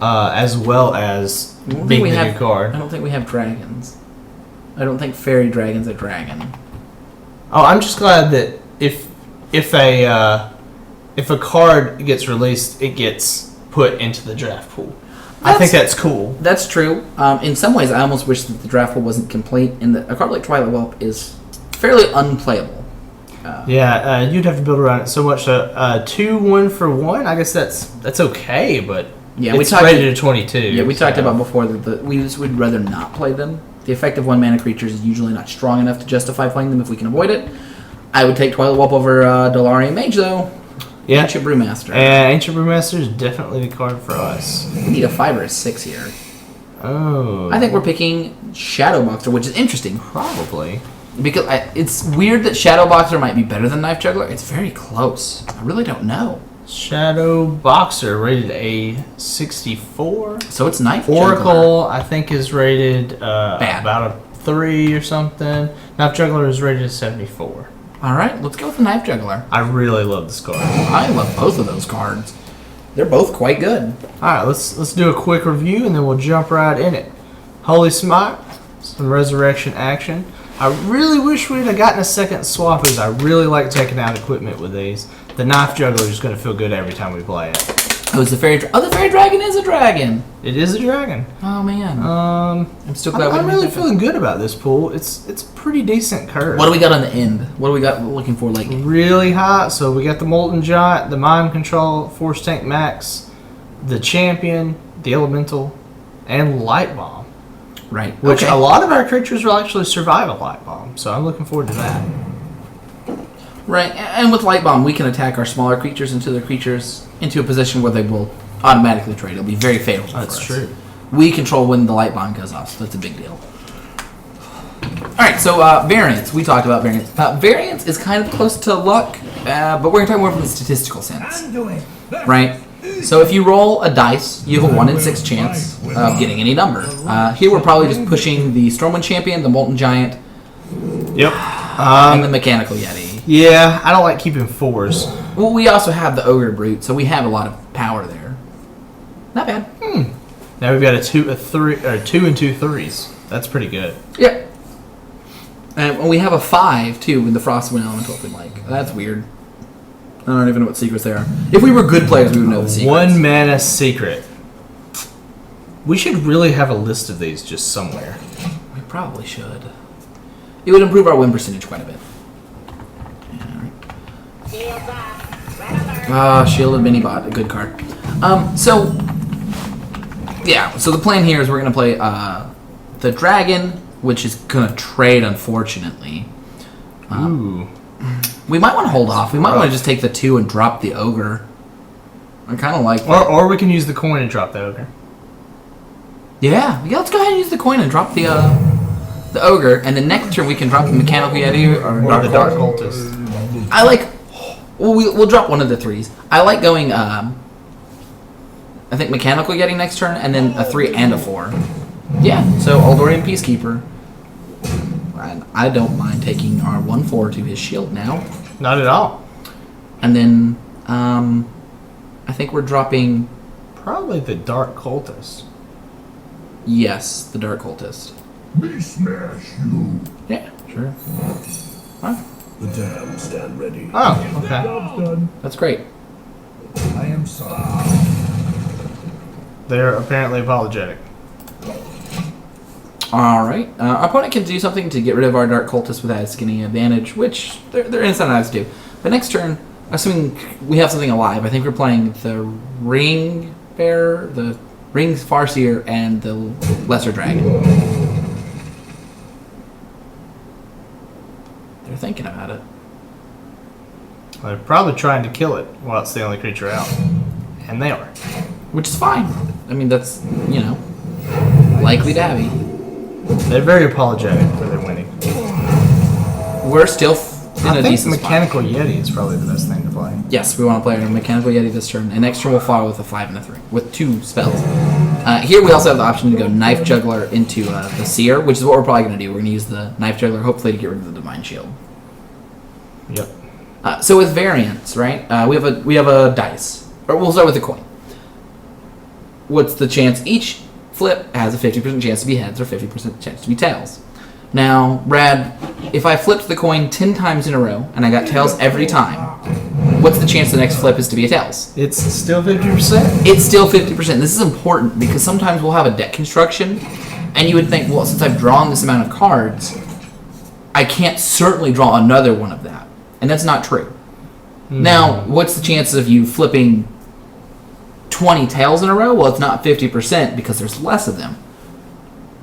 [SPEAKER 1] as well as being the new card.
[SPEAKER 2] I don't think we have dragons. I don't think fairy dragon's a dragon.
[SPEAKER 1] Oh, I'm just glad that if a card gets released, it gets put into the draft pool. I think that's cool.
[SPEAKER 2] That's true. In some ways, I almost wish that the draft pool wasn't complete, and that a card like Twilight Whelp is fairly unplayable.
[SPEAKER 1] You'd have to build around it so much. 2 1-for-1. I guess that's okay, but it's rated to 22.
[SPEAKER 2] Yeah, we talked about before that we would rather not play them. The effect of 1-mana creatures is usually not strong enough to justify playing them if we can avoid it. I would take Twilight Whelp over Dolarian Mage, though.
[SPEAKER 1] Yeah.
[SPEAKER 2] Ancient Brewmaster.
[SPEAKER 1] And Ancient Brewmaster is definitely the card for us.
[SPEAKER 2] We need a 5 or a 6 here.
[SPEAKER 1] Oh.
[SPEAKER 2] I think we're picking Shadow Boxer, which is interesting.
[SPEAKER 1] Probably.
[SPEAKER 2] Because it's weird that Shadow Boxer might be better than Knife Juggler. It's very close. I really don't know.
[SPEAKER 1] Shadow Boxer rated a 64.
[SPEAKER 2] So it's Knife Juggler.
[SPEAKER 1] Oracle, I think, is rated
[SPEAKER 2] Bad.
[SPEAKER 1] about a 3 or something. Knife Juggler is rated a 74.
[SPEAKER 2] All right, let's go with the Knife Juggler.
[SPEAKER 1] I really love this card.
[SPEAKER 2] I love both of those cards. They're both quite good.
[SPEAKER 1] All right, let's do a quick review and then we'll jump right in it. Holy Smite, some resurrection action. I really wish we'd have gotten a second swap, because I really like taking out equipment with these. The Knife Juggler is going to feel good every time we play it.
[SPEAKER 2] Oh, it's the fairy. The fairy dragon is a dragon.
[SPEAKER 1] It is a dragon.
[SPEAKER 2] Oh man. I'm still glad.
[SPEAKER 1] I'm really feeling good about this pool. It's a pretty decent curve.
[SPEAKER 2] What do we got on the end? What do we got looking for? Like
[SPEAKER 1] really hot. So we got the Molten Giant, the Mind Control, Force Tank Max, the Champion, the Elemental, and Light Bomb.
[SPEAKER 2] right.
[SPEAKER 1] Which
[SPEAKER 2] Okay.
[SPEAKER 1] a lot of our creatures will actually survive a Light Bomb. So I'm looking forward to that.
[SPEAKER 2] Right, and with Light Bomb, we can attack our smaller creatures into a position where they will automatically trade. It'll be very favorable.
[SPEAKER 1] That's
[SPEAKER 2] for us.
[SPEAKER 1] true.
[SPEAKER 2] We control when the Light Bomb goes off, so that's a big deal. All right, so variance. We talked about variance. Variance is kind of close to luck, but we're going to talk more from the statistical sense. Right? So if you roll a dice, you have a 1 in 6 chance of getting any number. Here we're probably just pushing the Stormwind Champion, the Molten Giant,
[SPEAKER 1] Yep.
[SPEAKER 2] and the Mechanical Yeti.
[SPEAKER 1] Yeah, I don't like keeping 4s.
[SPEAKER 2] Well, we also have the Ogre Brute, so we have a lot of power there. Not bad.
[SPEAKER 1] Now we've got a 2 and 2 3s. That's pretty good.
[SPEAKER 2] Yep. And we have a 5, too, with the Frostwind Elemental, if we like. That's weird. I don't even know what secrets they are. If we were good players, we would know the secrets.
[SPEAKER 1] 1 mana secret. We should really have a list of these just somewhere.
[SPEAKER 2] We probably should. It would improve our win percentage quite a bit. Shielded Minibot, a good card. So the plan here is we're going to play the Dragon, which is going to trade, unfortunately.
[SPEAKER 1] Ooh.
[SPEAKER 2] We might want to hold off. We might want to just take the 2 and drop the Ogre. I kind of like that.
[SPEAKER 1] Or we can use the coin and drop the Ogre.
[SPEAKER 2] Yeah, let's go ahead and use the coin and drop the Ogre, and the next turn we can drop the Mechanical Yeti
[SPEAKER 1] Or the Dark Cultist.
[SPEAKER 2] I like... Well, we'll drop one of the 3s. I like going, I think Mechanical Yeti next turn, and then a 3 and a 4. Yeah, so Eldorian Peacekeeper. And I don't mind taking our 1/4 to his shield now.
[SPEAKER 1] Not at all.
[SPEAKER 2] And then, I think we're dropping...
[SPEAKER 1] Probably the Dark Cultist.
[SPEAKER 2] Yes, the Dark Cultist.
[SPEAKER 3] Me smash you.
[SPEAKER 2] Yeah, sure. Huh?
[SPEAKER 3] The dam stand ready.
[SPEAKER 1] Oh, okay.
[SPEAKER 3] Job's done.
[SPEAKER 2] That's great.
[SPEAKER 3] I am sorry.
[SPEAKER 1] They're apparently apologetic.
[SPEAKER 2] Alright. Our opponent can do something to get rid of our Dark Cultist without us getting an advantage, which they're incentivized to do. But next turn, assuming we have something alive, I think we're playing the Ring Bearer, the Ring Farseer, and the Lesser Dragon. They're thinking about it.
[SPEAKER 1] They're probably trying to kill it while it's the only creature out. And they are.
[SPEAKER 2] Which is fine. I mean, that's, likely to happy.
[SPEAKER 1] They're very apologetic for their winning.
[SPEAKER 2] We're still in
[SPEAKER 1] I
[SPEAKER 2] a
[SPEAKER 1] think
[SPEAKER 2] decent
[SPEAKER 1] Mechanical Yeti is probably the best thing to play.
[SPEAKER 2] spot. Yes, we want to play a Mechanical Yeti this turn. And next turn we'll follow with a 5 and a 3. With 2 spells. Here we also have the option to go Knife Juggler into the Seer, which is what we're probably going to do. We're going to use the Knife Juggler, hopefully, to get rid of the Divine Shield.
[SPEAKER 1] Yep.
[SPEAKER 2] So with variance, right? We have a dice. Or we'll start with the coin. What's the chance? Each flip has a 50% chance to be heads or 50% chance to be tails. Now, Brad, if I flipped the coin 10 times in a row and I got tails every time, what's the chance the next flip is to be a tails?
[SPEAKER 1] It's still 50%?
[SPEAKER 2] It's still 50%. This is important because sometimes we'll have a deck construction and you would think, well, since I've drawn this amount of cards, I can't certainly draw another one of that. And that's not true. Now, what's the chances of you flipping 20 tails in a row? Well, it's not 50% because there's less of them.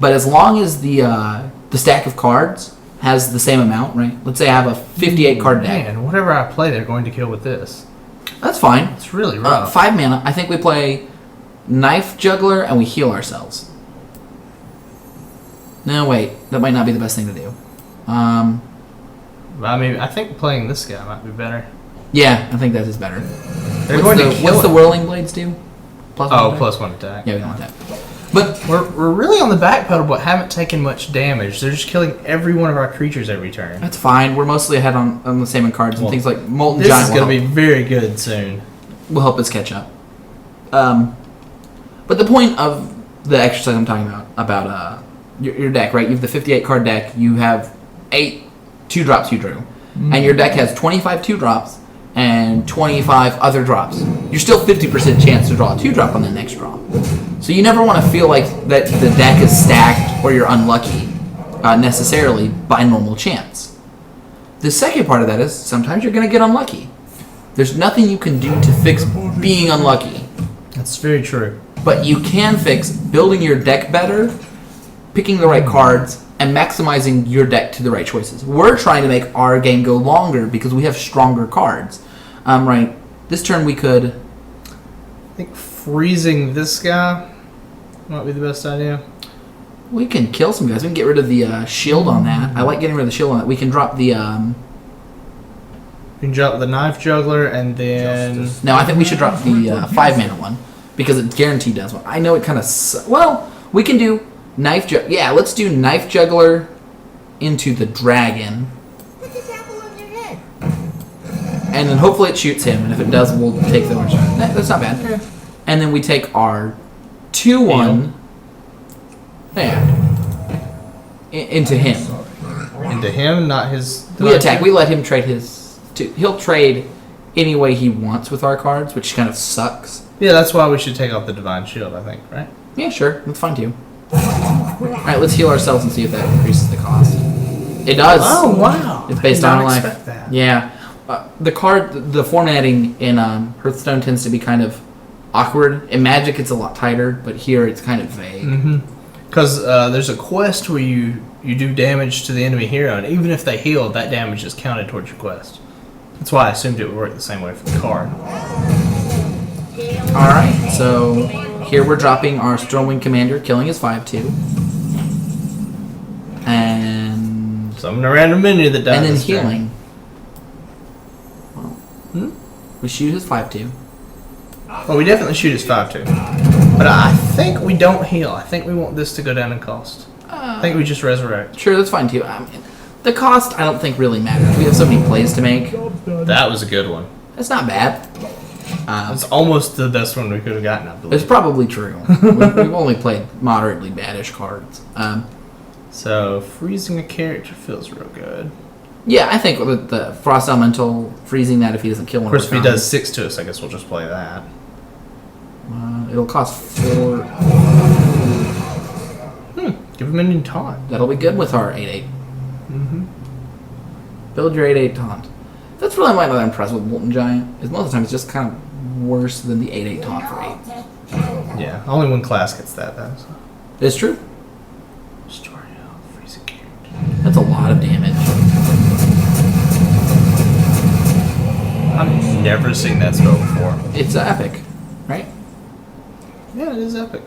[SPEAKER 2] But as long as the stack of cards has the same amount, right? Let's say I have a 58 card deck.
[SPEAKER 1] Man, whatever I play, they're going to kill with this.
[SPEAKER 2] That's fine.
[SPEAKER 1] It's really rough.
[SPEAKER 2] 5 mana. I think we play Knife Juggler and we heal ourselves. No, wait. That might not be the best thing to do.
[SPEAKER 1] I mean, I think playing this guy might be better.
[SPEAKER 2] Yeah, I think that is better. What's the Whirling Blades do?
[SPEAKER 1] +1 attack.
[SPEAKER 2] Yeah, we don't want that. But
[SPEAKER 1] we're really on the back pedal, but haven't taken much damage. They're just killing every one of our creatures every turn.
[SPEAKER 2] that's fine. We're mostly ahead on the same cards and things like Molten
[SPEAKER 1] This
[SPEAKER 2] Giant
[SPEAKER 1] is going to be very good soon.
[SPEAKER 2] will help us catch up. But the point of the exercise I'm talking about your deck, right? You have the 58 card deck. You have 8 2-drops you drew. And your deck has 25 2-drops and 25 other drops. You're still 50% chance to draw a 2-drop on the next draw. So you never want to feel like that the deck is stacked or you're unlucky necessarily by normal chance. The second part of that is sometimes you're going to get unlucky. There's nothing you can do to fix being unlucky.
[SPEAKER 1] That's very true.
[SPEAKER 2] But you can fix building your deck better, picking the right cards, and maximizing your deck to the right choices. We're trying to make our game go longer because we have stronger cards. Right. This turn we could...
[SPEAKER 1] I think freezing this guy might be the best idea.
[SPEAKER 2] We can kill some guys. We can get rid of the shield on that. I like getting rid of the shield on that. We can drop the...
[SPEAKER 1] You can drop the Knife Juggler and then...
[SPEAKER 2] No, I think we should drop the 5-mana one because it guaranteed does one. I know it kind of... Well, we can do Knife Juggler. Yeah, let's do Knife Juggler into the dragon.
[SPEAKER 4] Put this apple on your head.
[SPEAKER 2] And then hopefully it shoots him. And if it does, we'll take the orange. That's not bad. And then we take our 2/1... Yeah. Into him.
[SPEAKER 1] Into him, not his...
[SPEAKER 2] We attack. We let him trade his... He'll trade any way he wants with our cards, which kind of sucks.
[SPEAKER 1] Yeah, that's why we should take off the Divine Shield, I think, right?
[SPEAKER 2] Yeah, sure. That's fine too. Alright, let's heal ourselves and see if that increases the cost. It does.
[SPEAKER 1] Oh, wow.
[SPEAKER 2] It's based
[SPEAKER 1] I did
[SPEAKER 2] on
[SPEAKER 1] not
[SPEAKER 2] life.
[SPEAKER 1] expect that.
[SPEAKER 2] Yeah. The formatting in Hearthstone tends to be kind of awkward. In Magic, it's a lot tighter, but here it's kind of vague.
[SPEAKER 1] Because there's a quest where you do damage to the enemy hero, and even if they heal, that damage is counted towards your quest. That's why I assumed it would work the same way for the card.
[SPEAKER 2] Alright, so here we're dropping our Stormwind Commander, killing his 5/2. And...
[SPEAKER 1] Summon a random minion that dies.
[SPEAKER 2] And then
[SPEAKER 1] this turn.
[SPEAKER 2] healing. Well, we shoot his 5/2.
[SPEAKER 1] Well, we definitely shoot his 5/2. But I think we don't heal. I think we want this to go down in cost. I think we just resurrect.
[SPEAKER 2] Sure, that's fine too. I mean, the cost, I don't think really matters. We have so many plays to make.
[SPEAKER 1] That was a good one.
[SPEAKER 2] It's not bad.
[SPEAKER 1] It's almost the best one we could have gotten, I believe.
[SPEAKER 2] It's probably true. We've only played moderately badish cards.
[SPEAKER 1] So, freezing a character feels real good.
[SPEAKER 2] Yeah, I think with the Frost Elemental, freezing that if he doesn't kill one
[SPEAKER 1] Of course,
[SPEAKER 2] of
[SPEAKER 1] if
[SPEAKER 2] our
[SPEAKER 1] he does
[SPEAKER 2] commons,
[SPEAKER 1] 6 to us, I guess we'll just play that.
[SPEAKER 2] it'll cost 4.
[SPEAKER 1] Give him an taunt.
[SPEAKER 2] That'll be good with our 8/8. Build your 8/8 taunt. That's really why I'm not impressed with Molten Giant. Is most of the time it's just kind of worse than the 8/8 taunt for 8.
[SPEAKER 1] Yeah, only one class gets that, though. So.
[SPEAKER 2] It's true.
[SPEAKER 1] Destroy health, freeze a character.
[SPEAKER 2] That's a lot of damage.
[SPEAKER 1] I've never seen that spell before.
[SPEAKER 2] It's epic, right?
[SPEAKER 1] Yeah, it is epic.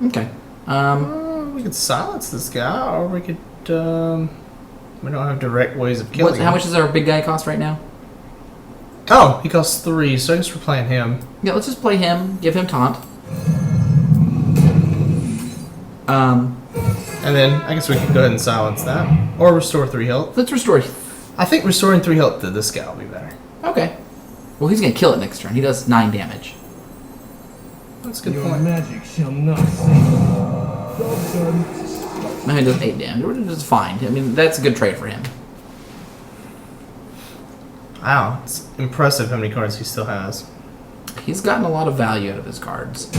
[SPEAKER 2] Okay.
[SPEAKER 1] We could silence this guy, or we could, we don't have direct ways of killing him.
[SPEAKER 2] How much does our big guy cost right now?
[SPEAKER 1] Oh, he costs 3, so I guess we're playing him.
[SPEAKER 2] Yeah, let's just play him, give him taunt.
[SPEAKER 1] And then, I guess we can go ahead and silence that. Or restore 3 health.
[SPEAKER 2] Let's restore.
[SPEAKER 1] I think restoring 3 health to this guy will be better.
[SPEAKER 2] Okay. Well, he's gonna kill it next turn. He does 9 damage.
[SPEAKER 1] That's a good
[SPEAKER 3] Your
[SPEAKER 1] point.
[SPEAKER 3] magic shall not save you.
[SPEAKER 2] No, he does 8 damage. Which is fine. I mean, that's a good trade for him.
[SPEAKER 1] Wow, it's impressive how many cards he still has.
[SPEAKER 2] He's gotten a lot of value out of his cards.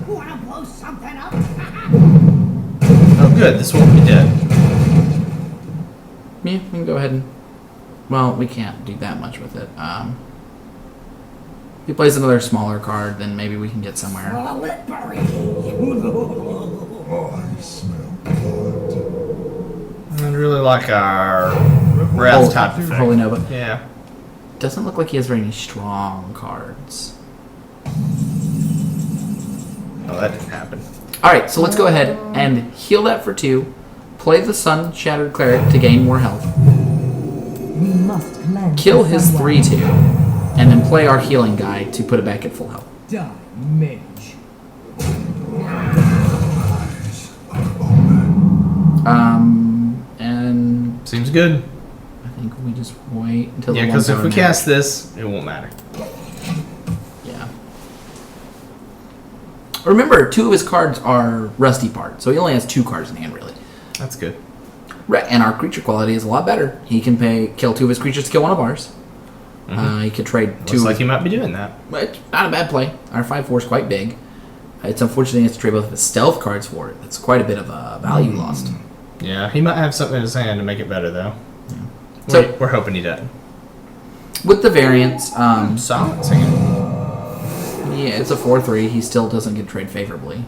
[SPEAKER 4] Wanna blow something up?
[SPEAKER 1] Oh, good. This won't be dead.
[SPEAKER 2] Yeah, we can go ahead and... Well, we can't do that much with it. If he plays another smaller card, then maybe we can get somewhere.
[SPEAKER 4] Slippery.
[SPEAKER 3] I smell blood.
[SPEAKER 1] I'd really like our Wrath type effect.
[SPEAKER 2] Holy Nova.
[SPEAKER 1] Yeah.
[SPEAKER 2] Doesn't look like he has very many strong cards.
[SPEAKER 1] Oh, that didn't happen.
[SPEAKER 2] Alright, so let's go ahead and heal that for 2. Play the Sun Shattered Cleric to gain more health.
[SPEAKER 5] We must cleanse
[SPEAKER 2] Kill
[SPEAKER 5] the
[SPEAKER 2] his
[SPEAKER 5] Sunwell.
[SPEAKER 2] 3/2. And then play our healing guy to put it back at full health.
[SPEAKER 3] Die, mage.
[SPEAKER 2] And
[SPEAKER 1] Seems good.
[SPEAKER 2] I think we just wait until
[SPEAKER 1] Yeah,
[SPEAKER 2] the
[SPEAKER 1] because if we
[SPEAKER 2] now.
[SPEAKER 1] cast this, it won't matter.
[SPEAKER 2] Yeah. Remember, 2 of his cards are Rusty Part, so he only has 2 cards in hand, really.
[SPEAKER 1] That's good.
[SPEAKER 2] Right, and our creature quality is a lot better. He can kill 2 of his creatures to kill 1 of ours. He could trade 2.
[SPEAKER 1] Looks like you might be doing that.
[SPEAKER 2] But not a bad play. Our 5/4 is quite big. It's unfortunate he has to trade both of his stealth cards for it. That's quite a bit of value lost.
[SPEAKER 1] Yeah, he might have something in his hand to make it better, though.
[SPEAKER 2] So-
[SPEAKER 1] We're hoping he doesn't.
[SPEAKER 2] With the variants,
[SPEAKER 1] Silencing it.
[SPEAKER 2] yeah, it's a 4/3. He still doesn't get trade favorably.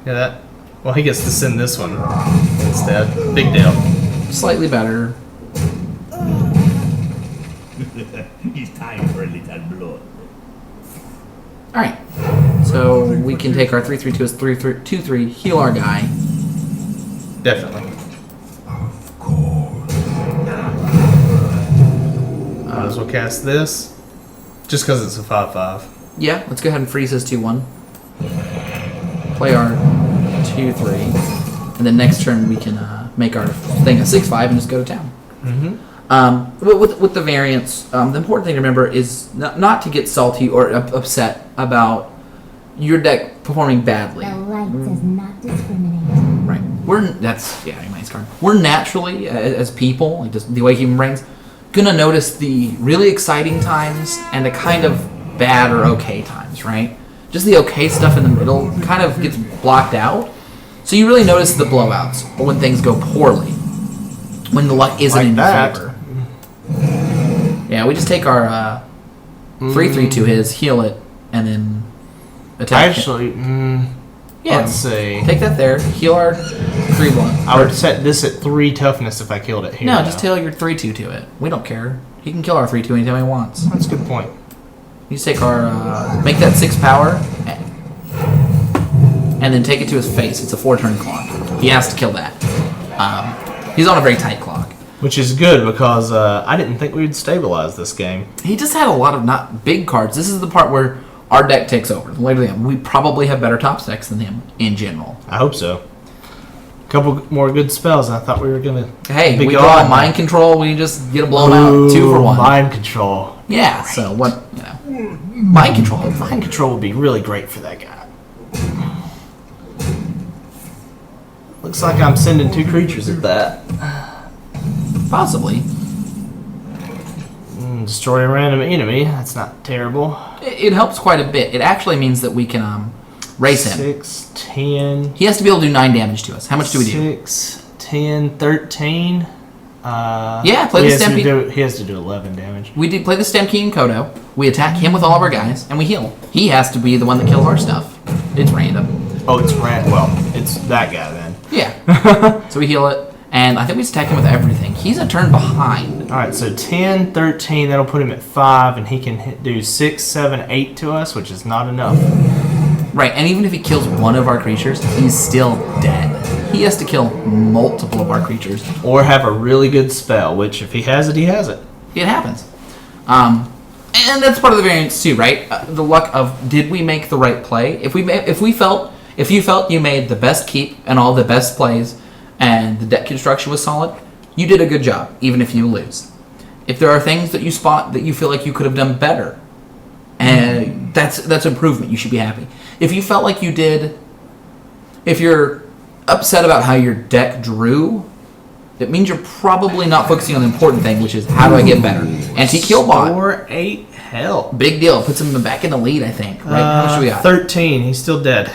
[SPEAKER 1] Yeah, that. Well, he gets to send this one instead. Big deal.
[SPEAKER 2] Slightly better.
[SPEAKER 6] It's time for a little blood.
[SPEAKER 2] All right, so we can take our 3/3 as 3/3 2/3, heal our guy.
[SPEAKER 1] Definitely. Might as well cast this. Just because it's a 5/5.
[SPEAKER 2] Yeah, let's go ahead and freeze his 2/1. Play our 2/3, and then next turn we can make our thing a 6/5 and just go to town. With the variants, the important thing to remember is not to get salty or upset about your deck performing badly.
[SPEAKER 4] The light does not discriminate.
[SPEAKER 2] Right. That's a nice card. We're naturally, as people, like just the way human brains, gonna notice the really exciting times and the kind of bad or okay times, right? Just the okay stuff in the middle kind of gets blocked out. So you really notice the blowouts or when things go poorly. When the luck isn't
[SPEAKER 1] Like
[SPEAKER 2] in your
[SPEAKER 1] that.
[SPEAKER 2] favor. Yeah, we just take our 3/3 to his, heal it, and then attack.
[SPEAKER 1] Actually,
[SPEAKER 2] Yeah.
[SPEAKER 1] let's see.
[SPEAKER 2] Take that there, heal our 3/1.
[SPEAKER 1] I would set this at 3 toughness if I killed it here.
[SPEAKER 2] No, just
[SPEAKER 1] now.
[SPEAKER 2] tail your 3/2 to it. We don't care. He can kill our 3/2 anytime he wants.
[SPEAKER 1] That's a good point.
[SPEAKER 2] You just take our, make that 6 power, and then take it to his face. It's a 4-turn clock. He has to kill that. He's on a very tight clock.
[SPEAKER 1] Which is good because I didn't think we would stabilize this game.
[SPEAKER 2] He just had a lot of not big cards. This is the part where our deck takes over. Later on, we probably have better top decks than him in general.
[SPEAKER 1] I hope so. A couple more good spells. And I thought we were gonna.
[SPEAKER 2] Hey,
[SPEAKER 1] be
[SPEAKER 2] we
[SPEAKER 1] gone.
[SPEAKER 2] draw mind control. We just get a blown out 2 for 1.
[SPEAKER 1] Mind control.
[SPEAKER 2] Yeah. So what? Mind control.
[SPEAKER 1] Mind control would be really great for that guy. Looks like I'm sending 2 creatures at that.
[SPEAKER 2] Possibly.
[SPEAKER 1] Destroy a random enemy. That's not terrible.
[SPEAKER 2] It helps quite a bit. It actually means that we can race him.
[SPEAKER 1] 6, 10.
[SPEAKER 2] He has to be able to do 9 damage to us. How much do we do?
[SPEAKER 1] 6, 10, 13.
[SPEAKER 2] Yeah, play
[SPEAKER 1] he
[SPEAKER 2] the
[SPEAKER 1] has to
[SPEAKER 2] Stampede.
[SPEAKER 1] He has to do 11 damage.
[SPEAKER 2] We do play the Stampede and Kodo. We attack him with all of our guys, and we heal. He has to be the one that kills our stuff. It's random.
[SPEAKER 1] Oh, it's well, it's that guy then.
[SPEAKER 2] Yeah. So we heal it, and I think we just attack him with everything. He's a turn behind.
[SPEAKER 1] All right, so 10, 13, that'll put him at 5, and he can do 6, 7, 8 to us, which is not enough.
[SPEAKER 2] Right, and even if he kills one of our creatures, he's still dead. He has to kill multiple of our creatures.
[SPEAKER 1] Or have a really good spell, which if he has it, he has it.
[SPEAKER 2] It happens. And that's part of the variance too, right? The luck of, did we make the right play? If you felt you made the best keep and all the best plays, and the deck construction was solid, you did a good job, even if you lose. If there are things that you spot that you feel like you could have done better, and that's improvement, you should be happy. If you felt like you did, if you're upset about how your deck drew, it means you're probably not focusing on the important thing, which is how do I get better? Anti-kill bot.
[SPEAKER 1] 4, 8, hell.
[SPEAKER 2] Big deal. Puts him back in the lead, I think. Right? How much do we got?
[SPEAKER 1] 13, he's still dead.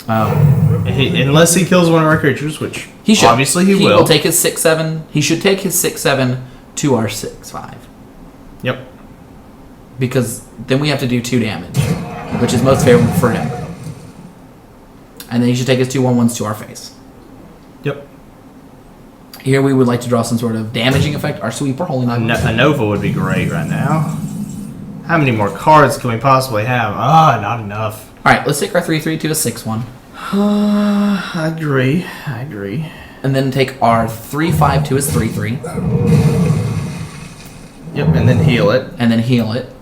[SPEAKER 1] Unless he kills one of our creatures, which
[SPEAKER 2] He should.
[SPEAKER 1] obviously he will.
[SPEAKER 2] He will take his 6/7. He should take his 6/7 to our 6/5.
[SPEAKER 1] Yep.
[SPEAKER 2] Because then we have to do 2 damage, which is most favorable for him. And then he should take his 2/1/1s to our face.
[SPEAKER 1] Yep.
[SPEAKER 2] Here we would like to draw some sort of damaging effect. Our sweeper, holy
[SPEAKER 1] A
[SPEAKER 2] knife.
[SPEAKER 1] Nova would be great right now. How many more cards can we possibly have? Ah, not enough.
[SPEAKER 2] All right, let's take our 3/3 to a 6/1.
[SPEAKER 1] I agree.
[SPEAKER 2] And then take our 3/5 to his 3/3.
[SPEAKER 1] Yep, and then heal it.
[SPEAKER 2] And then heal it.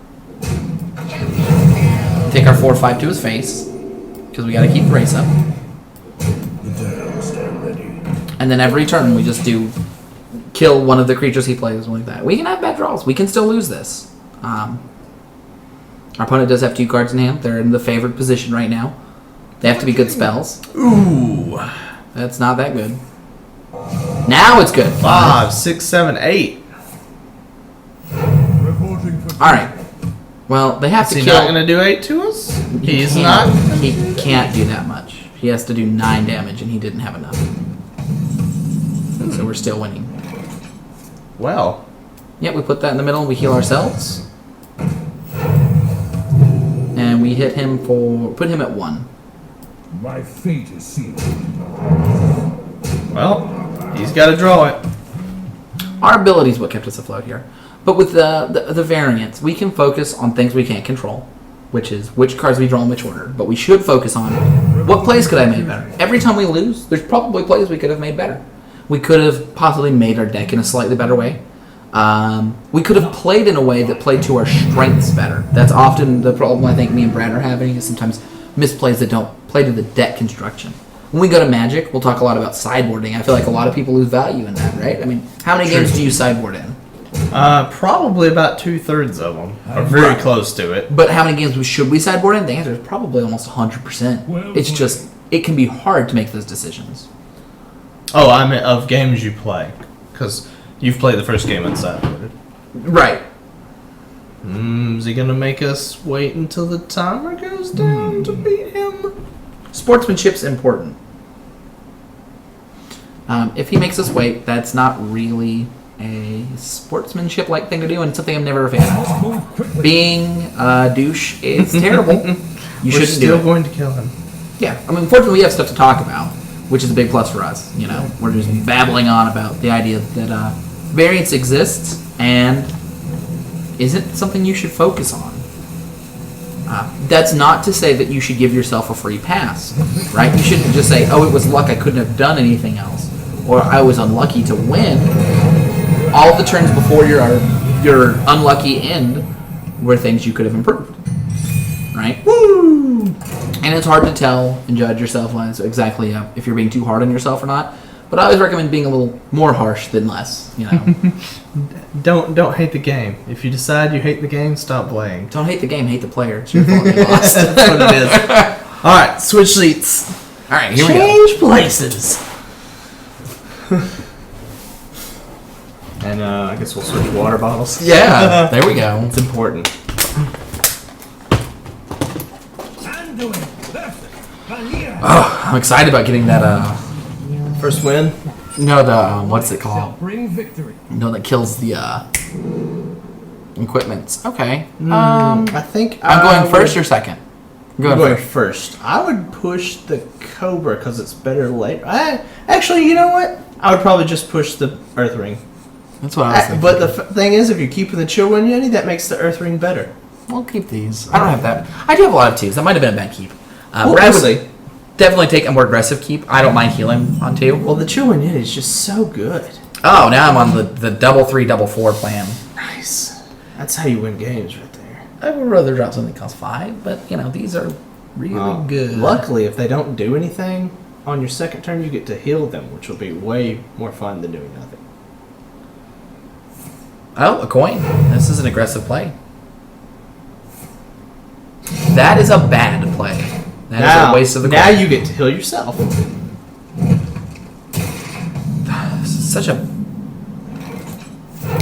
[SPEAKER 2] Take our 4/5 to his face. Because we got to keep the race up. And then every turn we just do kill one of the creatures he plays, something like that. We can have bad draws. We can still lose this. Our opponent does have 2 cards in hand. They're in the favored position right now. They have to be good spells.
[SPEAKER 1] Ooh.
[SPEAKER 2] That's not that good. Now it's good.
[SPEAKER 1] 5, 6, 7, 8.
[SPEAKER 2] Alright. Well, they have
[SPEAKER 1] Is
[SPEAKER 2] to
[SPEAKER 1] he
[SPEAKER 2] kill.
[SPEAKER 1] not going to do 8 to us? He's not.
[SPEAKER 2] He can't do that much. He has to do 9 damage, and he didn't have enough. So we're still winning.
[SPEAKER 1] Well.
[SPEAKER 2] Yep, we put that in the middle. We heal ourselves. And we hit him put him at 1.
[SPEAKER 6] My fate is sealed.
[SPEAKER 1] Well, he's got to draw it.
[SPEAKER 2] Our ability is what kept us afloat here. But with the variants, we can focus on things we can't control, which is which cards we draw in which order. But we should focus on what plays could I have made better. Every time we lose, there's probably plays we could have made better. We could have possibly made our deck in a slightly better way. We could have played in a way that played to our strengths better. That's often the problem I think me and Brad are having, is sometimes misplays that don't play to the deck construction. When we go to Magic, we'll talk a lot about sideboarding. I feel like a lot of people lose value in that, right? I mean, how many games do you sideboard in?
[SPEAKER 1] Probably about 2/3 of them. Or very close to it.
[SPEAKER 2] But how many games should we sideboard in? The answer is probably almost 100%. It's just, it can be hard to make those decisions.
[SPEAKER 1] Oh, I mean of games you play. Because you've played the first game unsideboarded.
[SPEAKER 2] Right.
[SPEAKER 1] Is he going to make us wait until the timer goes down to beat him?
[SPEAKER 2] Sportsmanship's important. If he makes us wait, that's not really a sportsmanship-like thing to do, and it's something I'm never a fan of. Being a douche is terrible. You shouldn't do
[SPEAKER 1] still
[SPEAKER 2] it.
[SPEAKER 1] going to kill him.
[SPEAKER 2] Yeah, I mean, fortunately, we have stuff to talk about, which is a big plus for us. You know, we're just babbling on about the idea that variance exists and isn't something you should focus on. That's not to say that you should give yourself a free pass, right? You shouldn't just say, "Oh, it was luck; I couldn't have done anything else," or "I was unlucky to win." All the turns before your unlucky end were things you could have improved, right? Woo! And it's hard to tell and judge yourself on exactly if you're being too hard on yourself or not. But I always recommend being a little more harsh than less. You know,
[SPEAKER 1] Don't hate the game. If you decide you hate the game, stop playing.
[SPEAKER 2] don't hate the game, hate the player. It's your fault you lost.
[SPEAKER 1] That's what it is. All right, switch seats.
[SPEAKER 2] All right, here we go.
[SPEAKER 1] Change places. And I guess we'll switch water bottles.
[SPEAKER 2] Yeah, there we go.
[SPEAKER 1] It's important.
[SPEAKER 2] I'm excited about getting that.
[SPEAKER 1] First win.
[SPEAKER 2] No, the what's it called?
[SPEAKER 3] Bring victory.
[SPEAKER 2] No, that kills the equipments. Okay.
[SPEAKER 1] I think
[SPEAKER 2] I'm going first or second.
[SPEAKER 1] I'm going first. I would push the Cobra because it's better later. Actually, you know what? I would probably just push the Earth Ring.
[SPEAKER 2] That's what I was thinking.
[SPEAKER 1] But the thing is, if you're keeping the Chill Wind Yeti, that makes the Earth Ring better.
[SPEAKER 2] We'll keep these. I don't have that. I do have a lot of twos. That might have been a bad keep.
[SPEAKER 1] We'll
[SPEAKER 2] Brad would
[SPEAKER 1] see.
[SPEAKER 2] definitely take a more aggressive keep. I don't mind healing on two.
[SPEAKER 1] Well, the Chill Wind Yeti is just so good.
[SPEAKER 2] Oh, now I'm on the 3/3/4 plan.
[SPEAKER 1] Nice. That's how you win games right there.
[SPEAKER 2] I would rather drop something that costs 5, but you know these are really good.
[SPEAKER 1] Luckily, if they don't do anything on your second turn, you get to heal them, which will be way more fun than doing nothing.
[SPEAKER 2] Oh, a coin. This is an aggressive play. That is a bad play. That is a waste of the coin.
[SPEAKER 1] Now you get to heal yourself.
[SPEAKER 2] This is such a...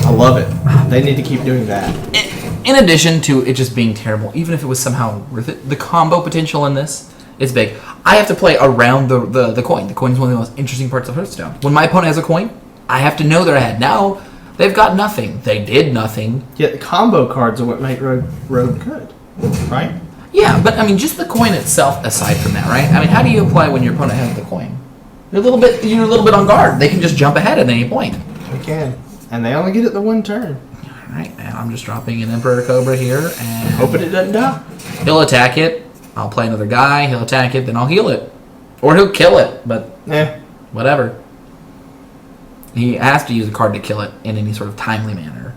[SPEAKER 1] I love it. They need to keep doing that.
[SPEAKER 2] In addition to it just being terrible, even if it was somehow worth it, the combo potential in this is big. I have to play around the coin. The coin is one of the most interesting parts of Hearthstone. When my opponent has a coin, I have to know they're ahead. Now, they've got nothing. They did nothing.
[SPEAKER 1] Yet the combo cards are what make Road good, right?
[SPEAKER 2] Yeah, but I mean, just the coin itself aside from that, right? I mean, how do you apply when your opponent has the coin? You're a little bit on guard. They can just jump ahead at any point.
[SPEAKER 1] We can. And they only get it the one turn.
[SPEAKER 2] Alright, and I'm just dropping an Emperor Cobra here, and
[SPEAKER 1] Hoping it doesn't die.
[SPEAKER 2] he'll attack it. I'll play another guy, he'll attack it, then I'll heal it. Or he'll kill it, but
[SPEAKER 1] Yeah.
[SPEAKER 2] whatever. He has to use a card to kill it in any sort of timely manner.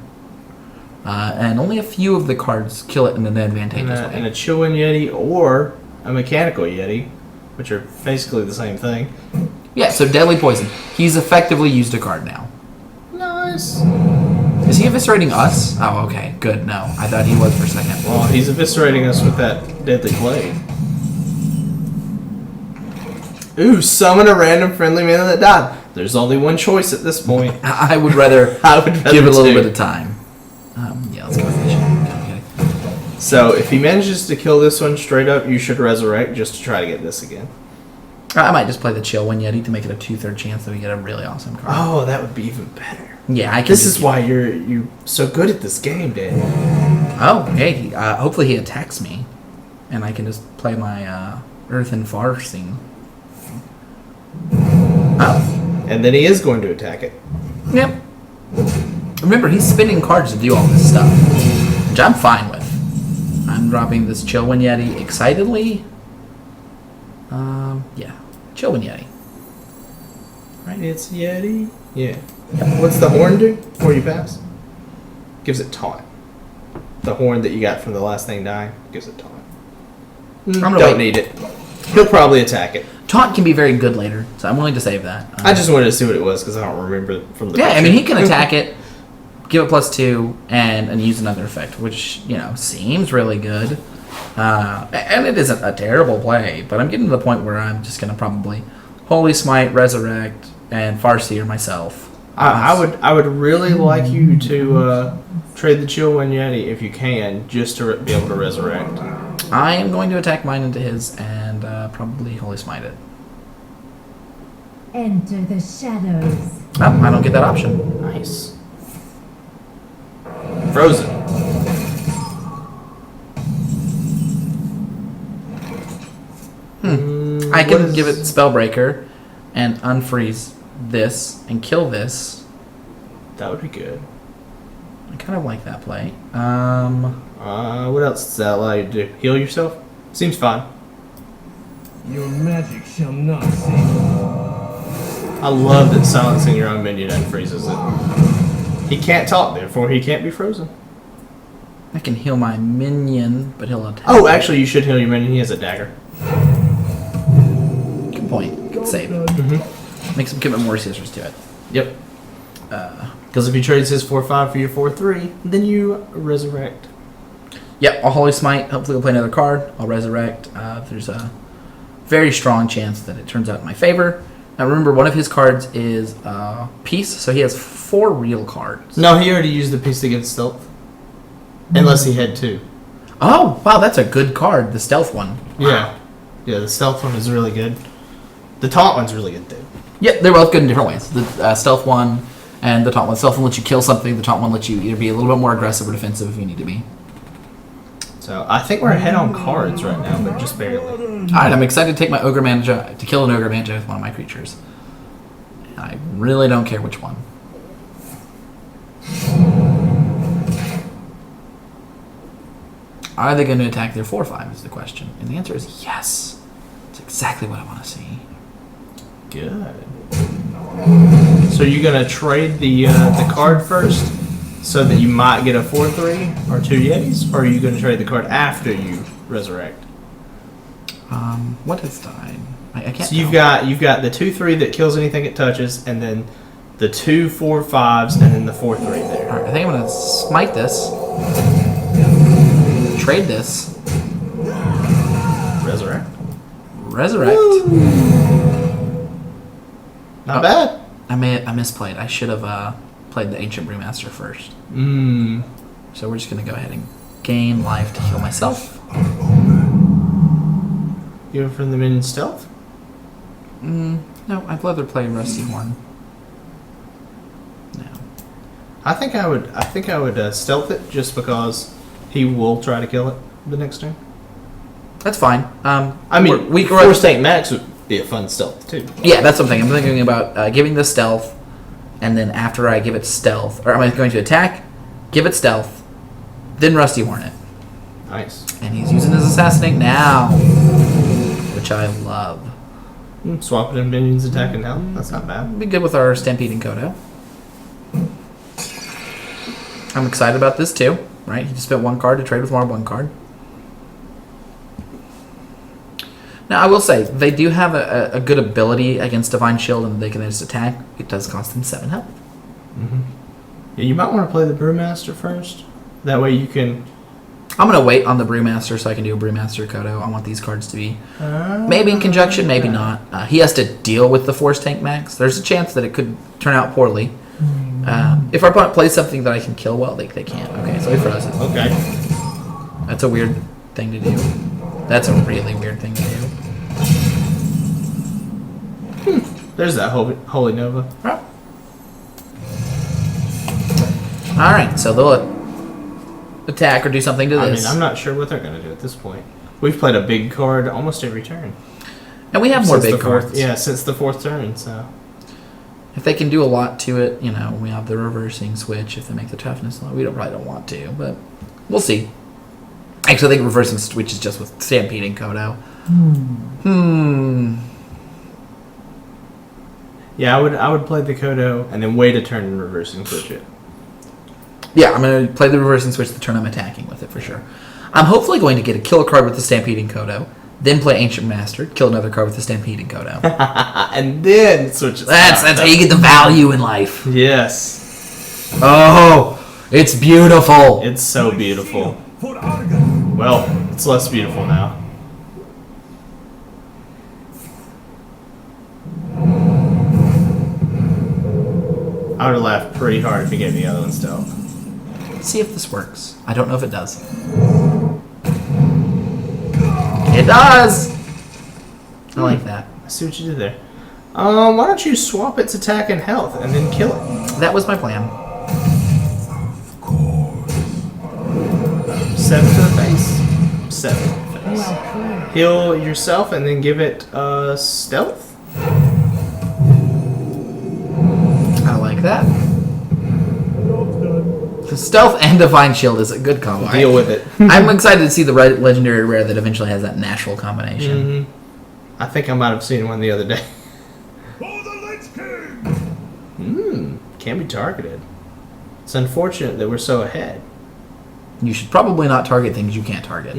[SPEAKER 2] And only a few of the cards kill it in an advantageous way.
[SPEAKER 1] And a Chillin' Yeti or a Mechanical Yeti, which are basically the same thing.
[SPEAKER 2] Yeah, so Deadly Poison. He's effectively used a card now.
[SPEAKER 1] Nice.
[SPEAKER 2] Is he eviscerating us? Oh, okay. Good. No. I thought he was for a second.
[SPEAKER 1] Well, he's eviscerating us with that Deadly Blade. Ooh, summon a random friendly mana that died. There's only one choice at this point.
[SPEAKER 2] I would rather,
[SPEAKER 1] I would rather
[SPEAKER 2] give it a little
[SPEAKER 1] two.
[SPEAKER 2] bit of time. Yeah, let's go with the
[SPEAKER 1] So, if he manages to kill this one straight up, you should resurrect just to try to get this again.
[SPEAKER 2] I might just play the Chill One Yeti to make it a 2/3 chance that we get a really awesome card.
[SPEAKER 1] Oh, that would be even better.
[SPEAKER 2] Yeah, I can.
[SPEAKER 1] This is why you're so good at this game, Dan.
[SPEAKER 2] Oh, hey. Hopefully he attacks me, and I can just play my Earthen Farcing. Oh.
[SPEAKER 1] And then he is going to attack it.
[SPEAKER 2] Yep. Remember, he's spending cards to do all this stuff, which I'm fine with. I'm dropping this Chill One Yeti excitedly. Yeah. Chill One Yeti.
[SPEAKER 1] Right? It's Yeti. Yeah. What's the horn do before you pass? Gives it taunt. The horn that you got from the last thing dying gives it taunt.
[SPEAKER 2] I'm gonna
[SPEAKER 1] Don't
[SPEAKER 2] wait.
[SPEAKER 1] need it. He'll probably attack it.
[SPEAKER 2] Taunt can be very good later, so I'm willing to save that.
[SPEAKER 1] I just wanted to see what it was because I don't remember from the
[SPEAKER 2] Yeah, I
[SPEAKER 1] picture.
[SPEAKER 2] mean, he can attack it, give it +2, and use another effect, which, seems really good. And it isn't a terrible play, but I'm getting to the point where I'm just going to probably Holy Smite, Resurrect, and Farseer myself.
[SPEAKER 1] I would really like you to trade the Chill One Yeti if you can, just to be able to resurrect.
[SPEAKER 2] I am going to attack mine into his and probably Holy Smite it.
[SPEAKER 4] Enter the shadows.
[SPEAKER 2] Oh, I don't get that option.
[SPEAKER 1] Nice. Frozen.
[SPEAKER 2] I can give it Spellbreaker and unfreeze this and kill this.
[SPEAKER 1] That would be good.
[SPEAKER 2] I kind of like that play.
[SPEAKER 1] What else does that allow you to do? Heal yourself? Seems fine.
[SPEAKER 6] Your magic shall not save.
[SPEAKER 1] I love that silencing your own minion unfreezes it. He can't talk, therefore he can't be frozen.
[SPEAKER 2] I can heal my minion, but he'll attack.
[SPEAKER 1] Oh, actually, you should heal your minion. He has a dagger.
[SPEAKER 2] Good point. Good save. Make some Commit More Scissors to it.
[SPEAKER 1] Yep. Because if he trades his 4/5 for your 4/3, then you resurrect.
[SPEAKER 2] Yep, I'll Holy Smite. Hopefully we'll play another card. I'll Resurrect. There's a very strong chance that it turns out in my favor. Now remember, one of his cards is Peace, so he has 4 real cards.
[SPEAKER 1] No, he already used the piece to get stealth. Unless he had 2.
[SPEAKER 2] Oh, wow, that's a good card, the Stealth one.
[SPEAKER 1] Yeah. Yeah, the stealth one is really good. The taunt one's really good, too.
[SPEAKER 2] Yep, they're both good in different ways. The Stealth one and the Taunt one. Stealth one lets you kill something. The Taunt one lets you either be a little bit more aggressive or defensive if you need to be.
[SPEAKER 1] So I think we're ahead on cards right now, but just barely.
[SPEAKER 2] Alright, I'm excited to take my Ogre Manager, to kill an Ogre Manager with one of my creatures. I really don't care which one. Are they going to attack their 4/5 is the question. And the answer is yes. It's exactly what I want to see.
[SPEAKER 1] Good. So you're gonna trade the card first, so that you might get a 4/3 or 2 Yetis, or are you gonna trade the card after you resurrect?
[SPEAKER 2] What has died? I can't.
[SPEAKER 1] So you've
[SPEAKER 2] tell.
[SPEAKER 1] got the 2/3 that kills anything it touches, and then the 2 4/5s, and then the 4/3 there.
[SPEAKER 2] Alright, I think I'm going to smite this. Trade this.
[SPEAKER 1] Resurrect.
[SPEAKER 2] Resurrect.
[SPEAKER 1] Not bad.
[SPEAKER 2] I misplayed. I should have played the Ancient Brewmaster first. So we're just going to go ahead and gain life to heal myself.
[SPEAKER 1] You go from the minion stealth.
[SPEAKER 2] No, I'd rather play Rusty Horn. No.
[SPEAKER 1] I think I would stealth it just because he will try to kill it the next turn.
[SPEAKER 2] That's fine.
[SPEAKER 1] I mean,
[SPEAKER 2] we
[SPEAKER 1] Force Tank Max be a fun stealth too.
[SPEAKER 2] Yeah, that's something I'm thinking about. Giving the stealth, and then after I give it stealth, or I'm going to attack, give it stealth, then Rusty Hornet.
[SPEAKER 1] Nice.
[SPEAKER 2] And he's using his assassinate now, which I love.
[SPEAKER 1] Swapping in minions, attack, and health. That's not bad.
[SPEAKER 2] Be good with our Stampeding Kodo. I'm excited about this too. Right, he just spent 1 card to trade with more 1 card. Now, I will say, they do have a good ability against Divine Shield, and they can just attack. It does cost them 7 health.
[SPEAKER 1] Mm-hmm. Yeah, you might want to play the Brewmaster first. That way you can...
[SPEAKER 2] I'm going to wait on the Brewmaster so I can do a Brewmaster Kodo. I want these cards to be maybe in conjunction, maybe not. He has to deal with the Force Tank Max. There's a chance that it could turn out poorly. If our opponent plays something that I can kill well, they can't. Okay, so he froze it.
[SPEAKER 1] Okay.
[SPEAKER 2] That's a weird thing to do. That's a really weird thing to do.
[SPEAKER 1] There's that Holy Nova.
[SPEAKER 2] Oh. Alright, so they'll attack or do something to this.
[SPEAKER 1] I mean, I'm not sure what they're going to do at this point. We've played a big card almost every turn.
[SPEAKER 2] And we have more big cards.
[SPEAKER 1] Yeah, since the 4th turn, so...
[SPEAKER 2] If they can do a lot to it, you know, we have the reversing switch if they make the toughness low. We probably don't want to, but we'll see. Actually, I think reversing switch is just with Stampeding Kodo.
[SPEAKER 1] Yeah, I would play the Kodo and then wait a turn and reversing switch it.
[SPEAKER 2] Yeah, I'm going to play the reversing switch the turn I'm attacking with it for sure. I'm hopefully going to get a killer card with the Stampeding Kodo, then play Ancient Master, kill another card with the Stampeding Kodo.
[SPEAKER 1] And then switch it.
[SPEAKER 2] That's how you get the value in life.
[SPEAKER 1] Yes.
[SPEAKER 2] Oh, it's beautiful.
[SPEAKER 1] It's so beautiful. Well, it's less beautiful now. I would have laughed pretty hard if you gave me the other one still.
[SPEAKER 2] Let's see if this works. I don't know if it does. It does! I like that.
[SPEAKER 1] I see what you did there. Why don't you swap its attack and health and then kill it?
[SPEAKER 2] That was my plan.
[SPEAKER 1] 7 to the face. 7 to the face. Heal yourself and then give it stealth.
[SPEAKER 2] I like that. The stealth and Divine Shield is a good combo.
[SPEAKER 1] Deal with it.
[SPEAKER 2] I'm excited to see the legendary rare that eventually has that natural combination.
[SPEAKER 1] I think I might have seen one the other day.
[SPEAKER 6] For the Lich King!
[SPEAKER 1] Can be targeted. It's unfortunate that we're so ahead.
[SPEAKER 2] You should probably not target things you can't target.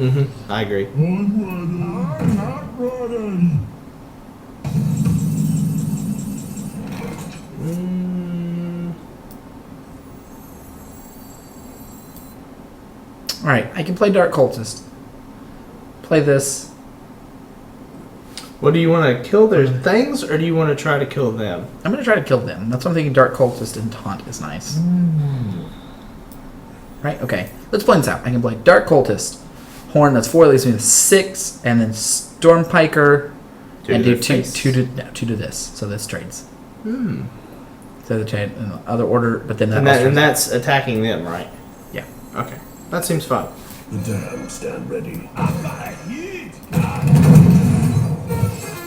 [SPEAKER 1] I agree.
[SPEAKER 6] I'm not ready.
[SPEAKER 2] Alright, I can play Dark Cultist. Play this.
[SPEAKER 1] What do you want to kill their things, or do you want to try to kill them?
[SPEAKER 2] I'm going to try to kill them. That's what I'm thinking. Dark Cultist and Taunt is nice. Right? Okay. Let's plan this out. I can play Dark Cultist. Horn, that's 4, leaves me with 6. And then Stormpiker. And do 2 to this. So this trades. So the trade in the other order, but then
[SPEAKER 1] and that's attacking them, right?
[SPEAKER 2] Yeah.
[SPEAKER 1] Okay. That seems fun.
[SPEAKER 6] The damned stand ready.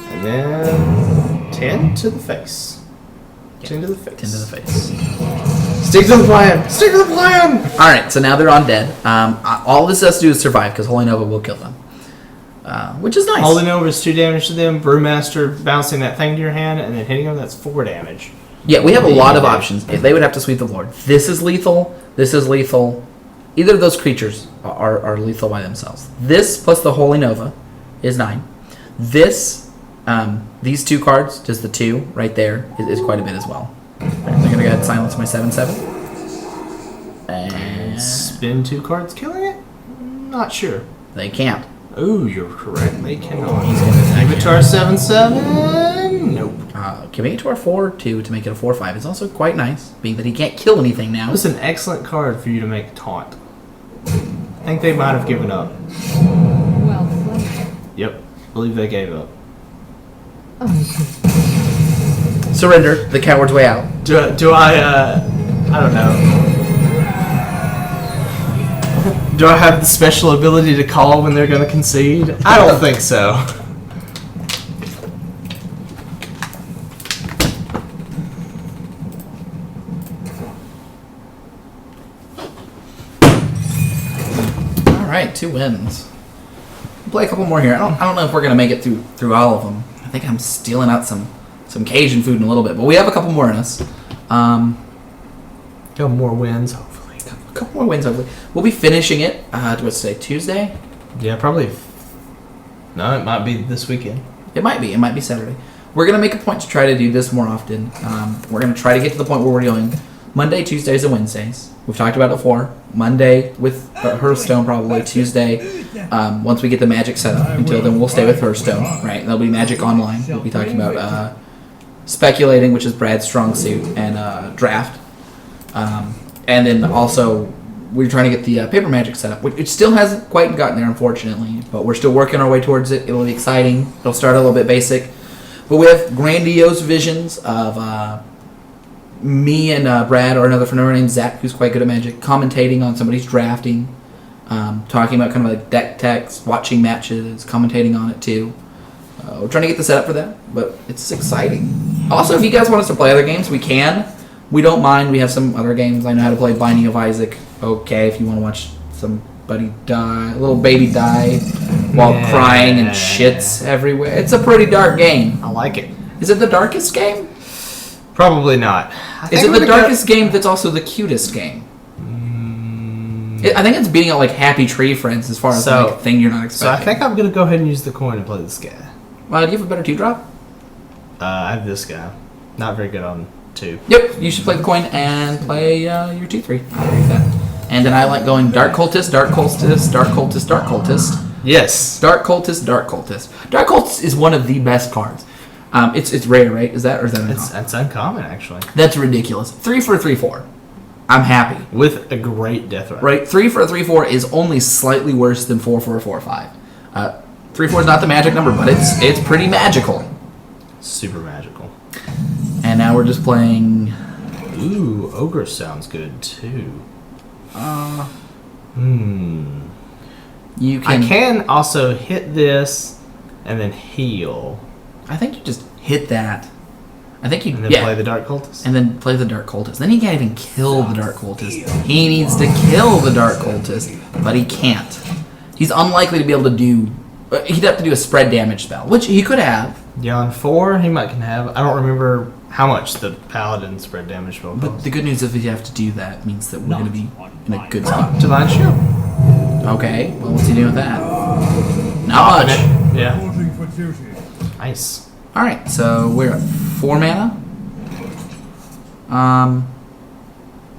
[SPEAKER 1] And then 10 to the face. 10 to the face.
[SPEAKER 2] 10 to the face.
[SPEAKER 1] Stick to the plan! Stick to the plan!
[SPEAKER 2] Alright, so now they're on dead. All this has to do is survive, because Holy Nova will kill them. Which is nice.
[SPEAKER 1] Holy Nova is 2 damage to them. Brewmaster bouncing that thing to your hand and then hitting them, that's 4 damage.
[SPEAKER 2] Yeah, we have a lot of options. If they would have to sweep the Lord. This is lethal. This is lethal. Either of those creatures are lethal by themselves. This plus the Holy Nova is 9. This, these 2 cards, just the 2 right there, is quite a bit as well. Right, so I'm going to go ahead and silence my 7/7. And
[SPEAKER 1] Spin 2 cards, killing it? Not sure.
[SPEAKER 2] they can't.
[SPEAKER 1] Ooh, you're correct. They cannot.
[SPEAKER 2] He's going to attack
[SPEAKER 1] Give it to our 7/7. Nope.
[SPEAKER 2] Giving it to our 4/2 to make it a 4/5 is also quite nice, being that he can't kill anything now.
[SPEAKER 1] That's an excellent card for you to make a taunt. I think they might have given up.
[SPEAKER 5] Well played.
[SPEAKER 1] Yep. I believe they gave up.
[SPEAKER 2] Surrender, the coward's way out.
[SPEAKER 1] Do I don't know. Do I have the special ability to call when they're going to concede? I don't think so.
[SPEAKER 2] 2 wins. We'll play a couple more here. I don't know if we're gonna make it through all of them. I think I'm stealing out some Cajun food in a little bit, but we have a couple more in us.
[SPEAKER 1] Couple more wins, hopefully.
[SPEAKER 2] A couple more wins, hopefully. We'll be finishing it. What's today? Tuesday?
[SPEAKER 1] Yeah, probably. No, it might be this weekend.
[SPEAKER 2] It might be. It might be Saturday. We're gonna make a point to try to do this more often. We're gonna try to get to the point where we're doing Monday, Tuesdays, and Wednesdays. We've talked about it before. Monday with Hearthstone, probably Tuesday. Once we get the Magic set up. Until then, we'll stay with Hearthstone. Right? There'll be Magic Online. We'll be talking about speculating, which is Brad's strong suit, and draft. And then also, we're trying to get the paper Magic set up, which still hasn't quite gotten there, unfortunately. But we're still working our way towards it. It'll be exciting. It'll start a little bit basic. But we have grandiose visions of me and Brad, or another friend named Zach, who's quite good at Magic, commentating on somebody's drafting, talking about kind of like deck techs, watching matches, commentating on it too. We're trying to get the setup for that, but it's exciting. Also, if you guys want us to play other games, we can. We don't mind. We have some other games. I know how to play Binding of Isaac. Okay, if you want to watch somebody die, a little baby die while crying and shits everywhere. It's a pretty dark game.
[SPEAKER 1] I like it.
[SPEAKER 2] Is it the darkest game?
[SPEAKER 1] Probably not.
[SPEAKER 2] Is it the darkest game that's also the cutest game? I think it's beating out like Happy Tree Friends as far as like a thing you're not expecting.
[SPEAKER 1] So I think I'm going to go ahead and use the coin and play this guy.
[SPEAKER 2] Do you have a better 2-drop?
[SPEAKER 1] I have this guy. Not very good on 2.
[SPEAKER 2] Yep, you should play the coin and play your 2-3. I agree with that. And then I like going Dark Cultist, Dark Cultist, Dark Cultist, Dark Cultist.
[SPEAKER 1] Yes.
[SPEAKER 2] Dark Cultist, Dark Cultist. Dark Cultist is one of the best cards. It's rare, right? Is that uncommon?
[SPEAKER 1] It's uncommon, actually.
[SPEAKER 2] That's ridiculous. 3 for a 3/4. I'm happy.
[SPEAKER 1] With a great death rate.
[SPEAKER 2] Right? 3 for a 3/4 is only slightly worse than 4 for a 4/5. 3/4 is not the magic number, but it's pretty magical.
[SPEAKER 1] Super magical.
[SPEAKER 2] And now we're just playing.
[SPEAKER 1] Ooh, Ogre sounds good too.
[SPEAKER 2] You can.
[SPEAKER 1] I can also hit this and then heal.
[SPEAKER 2] I think you just hit that. I think you
[SPEAKER 1] And then play the Dark Cultist.
[SPEAKER 2] And then play the Dark Cultist. Then he can't even kill the Dark Cultist. He needs to kill the Dark Cultist, but he can't. He's unlikely to be able to do. He'd have to do a spread damage spell, which he could have.
[SPEAKER 1] Yeah, on 4 he might can have. I don't remember how much the Paladin spread damage spell
[SPEAKER 2] But
[SPEAKER 1] costs.
[SPEAKER 2] the good news is if you have to do that means that we're going to be in a good spot.
[SPEAKER 1] Divine Shield.
[SPEAKER 2] Okay, well, what's he doing with that? Not much.
[SPEAKER 1] Yeah.
[SPEAKER 6] Reporting for duty.
[SPEAKER 1] Nice.
[SPEAKER 2] All right, so we're at 4 mana.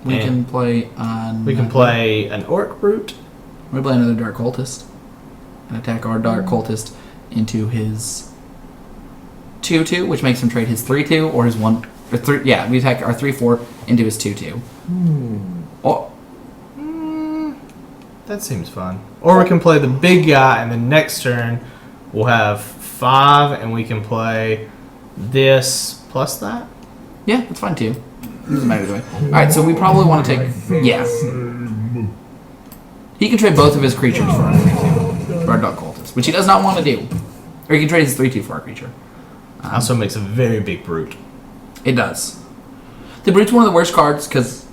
[SPEAKER 2] We
[SPEAKER 1] And
[SPEAKER 2] can play on.
[SPEAKER 1] We can play an Orc Brute.
[SPEAKER 2] We play another Dark Cultist and attack our Dark Cultist into his 2/2, which makes him trade his 3/2 or his 1. Or 3. Yeah, we attack our 3/4 into his 2/2. Oh,
[SPEAKER 1] That seems fun. Or we can play the big guy, and the next turn we'll have 5, and we can play this plus that.
[SPEAKER 2] yeah, that's fine too. Doesn't matter either way. All right, so we probably want to take. Yeah, he can trade both of his creatures for our 3/2, for our Dark Cultist, which he does not want to do. Or he can trade his 3/2 for our creature.
[SPEAKER 1] Also makes a very big brute.
[SPEAKER 2] It does. The Brute's one of the worst cards because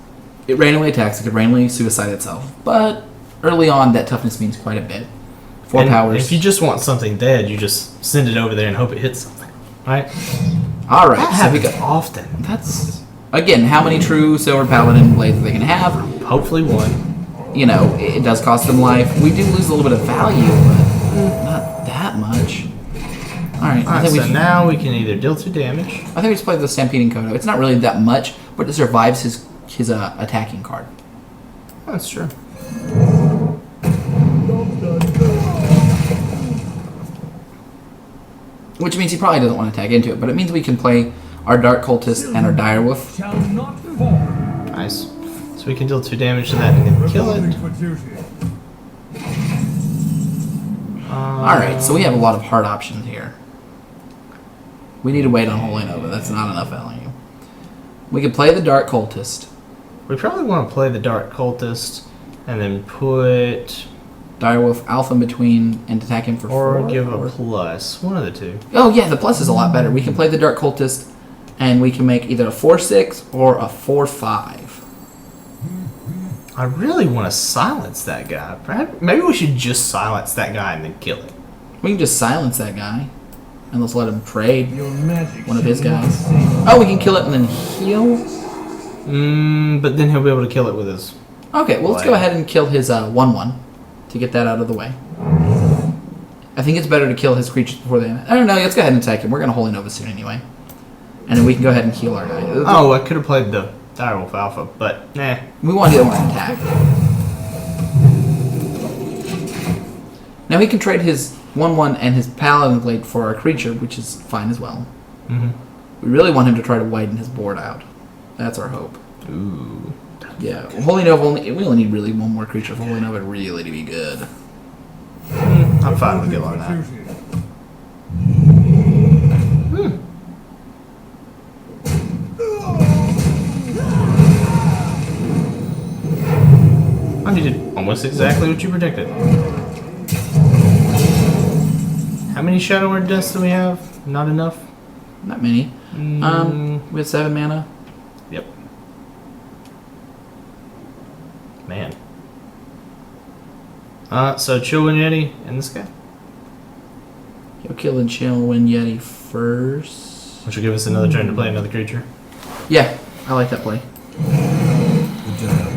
[SPEAKER 2] it randomly attacks. It could randomly suicide itself. But early on, that toughness means quite a bit. 4
[SPEAKER 1] And
[SPEAKER 2] powers.
[SPEAKER 1] If you just want something dead, you just send it over there and hope it hits something. Right?
[SPEAKER 2] All right.
[SPEAKER 1] That
[SPEAKER 2] So we
[SPEAKER 1] happens
[SPEAKER 2] got.
[SPEAKER 1] often.
[SPEAKER 2] That's again how many true Silver Paladin blades they can have.
[SPEAKER 1] Hopefully one.
[SPEAKER 2] You know, it does cost them life. We do lose a little bit of value, but not that much. All right. I
[SPEAKER 1] Alright,
[SPEAKER 2] think
[SPEAKER 1] so
[SPEAKER 2] we.
[SPEAKER 1] now we can either deal 2 damage.
[SPEAKER 2] I think we just play the Stampeding Kodo. It's not really that much, but it survives his attacking card.
[SPEAKER 1] That's true.
[SPEAKER 2] Which means he probably doesn't want to tag into it, but it means we can play our Dark Cultist and our Direwolf.
[SPEAKER 3] Shall not fall.
[SPEAKER 1] Nice. So we can deal 2 damage to that and then kill
[SPEAKER 6] Reporting
[SPEAKER 1] it.
[SPEAKER 6] for duty.
[SPEAKER 2] Alright, so we have a lot of hard options here. We need to wait on Holy Nova. That's not enough value. We could play the Dark Cultist.
[SPEAKER 1] We probably want to play the Dark Cultist and then put...
[SPEAKER 2] Direwolf Alpha in between and attack him for 4.
[SPEAKER 1] Or give a plus. One of the 2.
[SPEAKER 2] Oh yeah, the plus is a lot better. We can play the Dark Cultist and we can make either a 4/6 or a 4/5.
[SPEAKER 1] I really want to silence that guy. Perhaps, maybe we should just silence that guy and then kill it.
[SPEAKER 2] We can just silence that guy. And let's let him trade
[SPEAKER 6] Your magic
[SPEAKER 2] one of his
[SPEAKER 6] shall not
[SPEAKER 2] guys.
[SPEAKER 6] save.
[SPEAKER 2] Oh, we can kill it and then heal?
[SPEAKER 1] But then he'll be able to kill it with his...
[SPEAKER 2] Okay, well, let's go ahead and kill his 1/1 to get that out of the way. I think it's better to kill his creatures before they... I don't know, let's go ahead and attack him. We're going to Holy Nova soon anyway. And then we can go ahead and heal our guy.
[SPEAKER 1] Oh, I could have played the Direwolf Alpha, but nah.
[SPEAKER 2] We want the other one to attack. Now he can trade his 1/1 and his Paladin Blade for our creature, which is fine as well.
[SPEAKER 1] Mm-hmm.
[SPEAKER 2] We really want him to try to widen his board out. That's our hope.
[SPEAKER 1] Ooh.
[SPEAKER 2] Yeah, Holy Nova we only need really one more creature for Holy Nova really to be good.
[SPEAKER 1] I'm fine with killing that. Oh, you did almost exactly what you predicted. How many Shadow Word Deaths do we have? Not enough?
[SPEAKER 2] Not many. We have 7 mana.
[SPEAKER 1] Yep. Man. So Chillwind Yeti and this guy?
[SPEAKER 2] He'll kill and chill when Yeti first.
[SPEAKER 1] Which will give us another turn to play another creature.
[SPEAKER 2] Yeah, I like that play.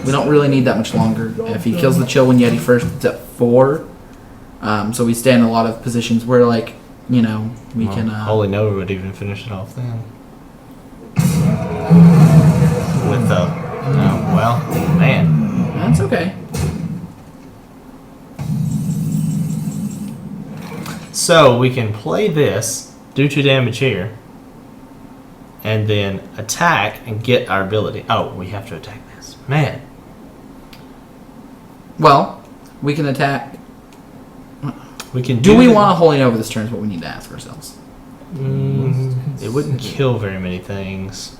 [SPEAKER 2] We don't really need that much longer. If he kills the Chillwind Yeti first, it's at 4. So we stay in a lot of positions where, like, you know, we can...
[SPEAKER 1] Holy Nova would even finish it off then. With the... well, man.
[SPEAKER 2] That's okay.
[SPEAKER 1] So we can play this, do 2 damage here, and then attack and get our ability. Oh, we have to attack this. Man.
[SPEAKER 2] Well, we can attack...
[SPEAKER 1] We can
[SPEAKER 2] Do we want a Holy Nova this turn is what we need to ask ourselves.
[SPEAKER 1] It wouldn't kill very many things.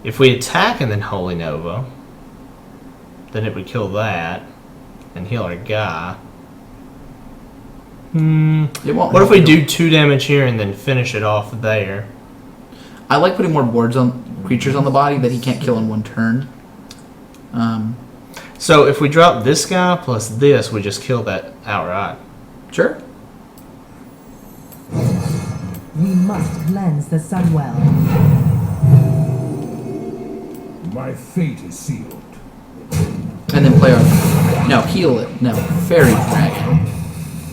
[SPEAKER 1] If we attack and then Holy Nova, then it would kill that and heal our guy.
[SPEAKER 2] It won't.
[SPEAKER 1] What if we do 2 damage here and then finish it off there?
[SPEAKER 2] I like putting more boards on creatures on the body that he can't kill in one turn.
[SPEAKER 1] So if we drop this guy plus this, we just kill that outright.
[SPEAKER 2] Sure.
[SPEAKER 5] We must cleanse the Sunwell.
[SPEAKER 6] My fate is sealed.
[SPEAKER 2] And then play our... No, heal it. No, Fairy Dragon.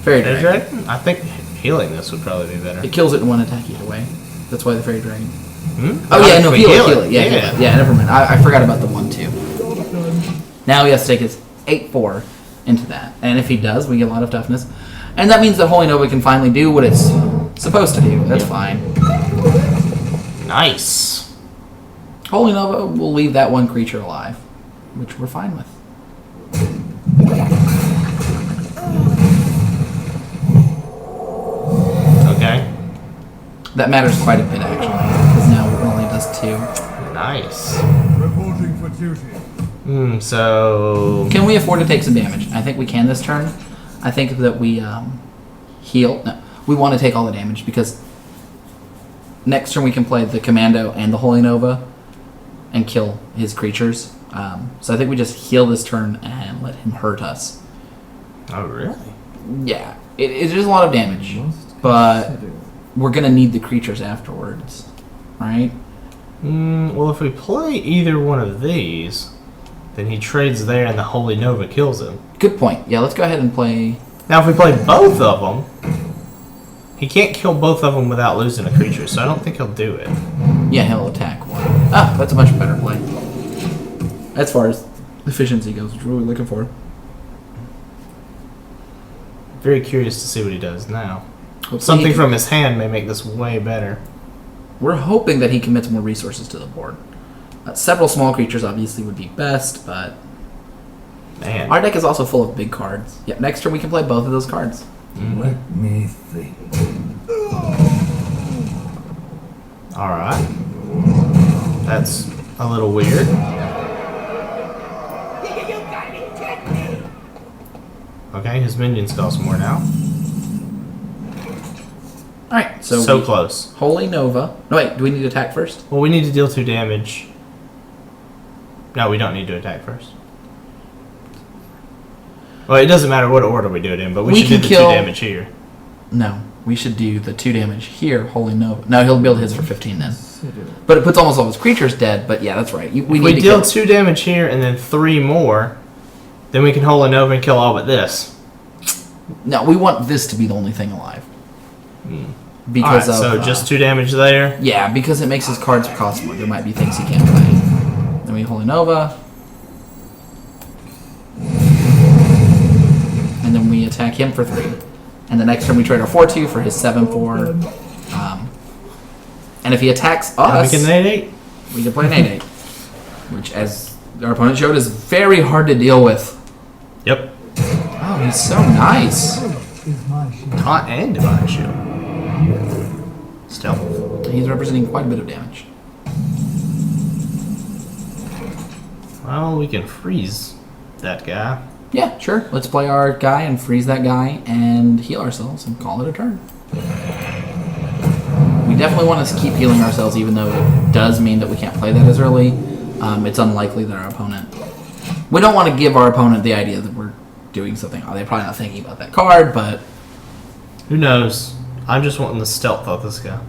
[SPEAKER 2] Fairy
[SPEAKER 1] Fairy
[SPEAKER 2] Dragon.
[SPEAKER 1] Dragon? I think healing this would probably be better.
[SPEAKER 2] It kills it in one attack either way. That's why the Fairy Dragon.
[SPEAKER 1] Hmm?
[SPEAKER 2] Oh, yeah,
[SPEAKER 1] If
[SPEAKER 2] no,
[SPEAKER 1] we
[SPEAKER 2] heal it. Yeah, heal it. Yeah, never mind. I forgot about the 1/2. Now he has to take his 8/4 into that. And if he does, we get a lot of toughness. And that means that Holy Nova can finally do what it's supposed to do. That's fine.
[SPEAKER 1] Nice.
[SPEAKER 2] Holy Nova will leave that one creature alive, which we're fine with.
[SPEAKER 1] Okay.
[SPEAKER 2] That matters quite a bit, actually, because now it only does 2.
[SPEAKER 1] Nice.
[SPEAKER 6] Reporting for duty.
[SPEAKER 1] So...
[SPEAKER 2] Can we afford to take some damage? I think we can this turn. I think that we heal. No, we want to take all the damage because next turn we can play the Commando and the Holy Nova and kill his creatures. So I think we just heal this turn and let him hurt us.
[SPEAKER 1] Oh, really?
[SPEAKER 2] Yeah, it is a lot of damage, but we're going to need the creatures afterwards, right?
[SPEAKER 1] Well, if we play either one of these, then he trades there and the Holy Nova kills him.
[SPEAKER 2] Good point. Yeah, let's go ahead and play...
[SPEAKER 1] Now, if we play both of them, he can't kill both of them without losing a creature, so I don't think he'll do it.
[SPEAKER 2] Yeah, he'll attack one. Ah, that's a much better play. As far as efficiency goes, which we're really looking for.
[SPEAKER 1] Very curious to see what he does now.
[SPEAKER 2] Hopefully
[SPEAKER 1] Something
[SPEAKER 2] he can-
[SPEAKER 1] from his hand may make this way better.
[SPEAKER 2] We're hoping that he commits more resources to the board. Several small creatures obviously would be best, but
[SPEAKER 1] Man.
[SPEAKER 2] our deck is also full of big cards. Yeah, next turn we can play both of those cards.
[SPEAKER 6] Let me think.
[SPEAKER 1] Alright. That's a little weird. Okay, his minions cost more now.
[SPEAKER 2] Alright, so
[SPEAKER 1] So
[SPEAKER 2] we-
[SPEAKER 1] close.
[SPEAKER 2] Holy Nova. No, wait, do we need to attack first?
[SPEAKER 1] Well, we need to deal 2 damage. No, we don't need to attack first. Well, it doesn't matter what order we do it in, but we should do
[SPEAKER 2] can
[SPEAKER 1] the
[SPEAKER 2] kill
[SPEAKER 1] 2 damage here.
[SPEAKER 2] No, we should do the 2 damage here. Holy no! No, he'll build his for 15 then.
[SPEAKER 3] Consider.
[SPEAKER 2] But it puts almost all his creatures dead. But yeah, that's right. We
[SPEAKER 1] If
[SPEAKER 2] need
[SPEAKER 1] we
[SPEAKER 2] to
[SPEAKER 1] deal
[SPEAKER 2] kill.
[SPEAKER 1] 2 damage here and then 3 more, then we can Holy Nova and kill all but this.
[SPEAKER 2] No, we want this to be the only thing alive.
[SPEAKER 1] Alright,
[SPEAKER 2] Because of
[SPEAKER 1] so just 2 damage there.
[SPEAKER 2] yeah, because it makes his cards cost more. There might be things he can't play. Then we Holy Nova. And then we attack him for 3. And the next turn we trade our 4-2 for his 7-4. And if he attacks
[SPEAKER 1] And
[SPEAKER 2] us,
[SPEAKER 1] we can 8-8.
[SPEAKER 2] we can play an 8-8. Which, as our opponent showed, is very hard to deal with.
[SPEAKER 1] Yep.
[SPEAKER 2] Oh, he's so nice.
[SPEAKER 5] Is my shield.
[SPEAKER 1] Taunt and Divine Shield. Stealth.
[SPEAKER 2] He's representing quite a bit of damage.
[SPEAKER 1] Well, we can freeze that guy.
[SPEAKER 2] Yeah, sure. Let's play our guy and freeze that guy and heal ourselves and call it a turn. We definitely want to keep healing ourselves, even though it does mean that we can't play that as early. It's unlikely that our opponent... We don't want to give our opponent the idea that we're doing something. They're probably not thinking about that card, but
[SPEAKER 1] Who knows? I'm just wanting the stealth of this guy.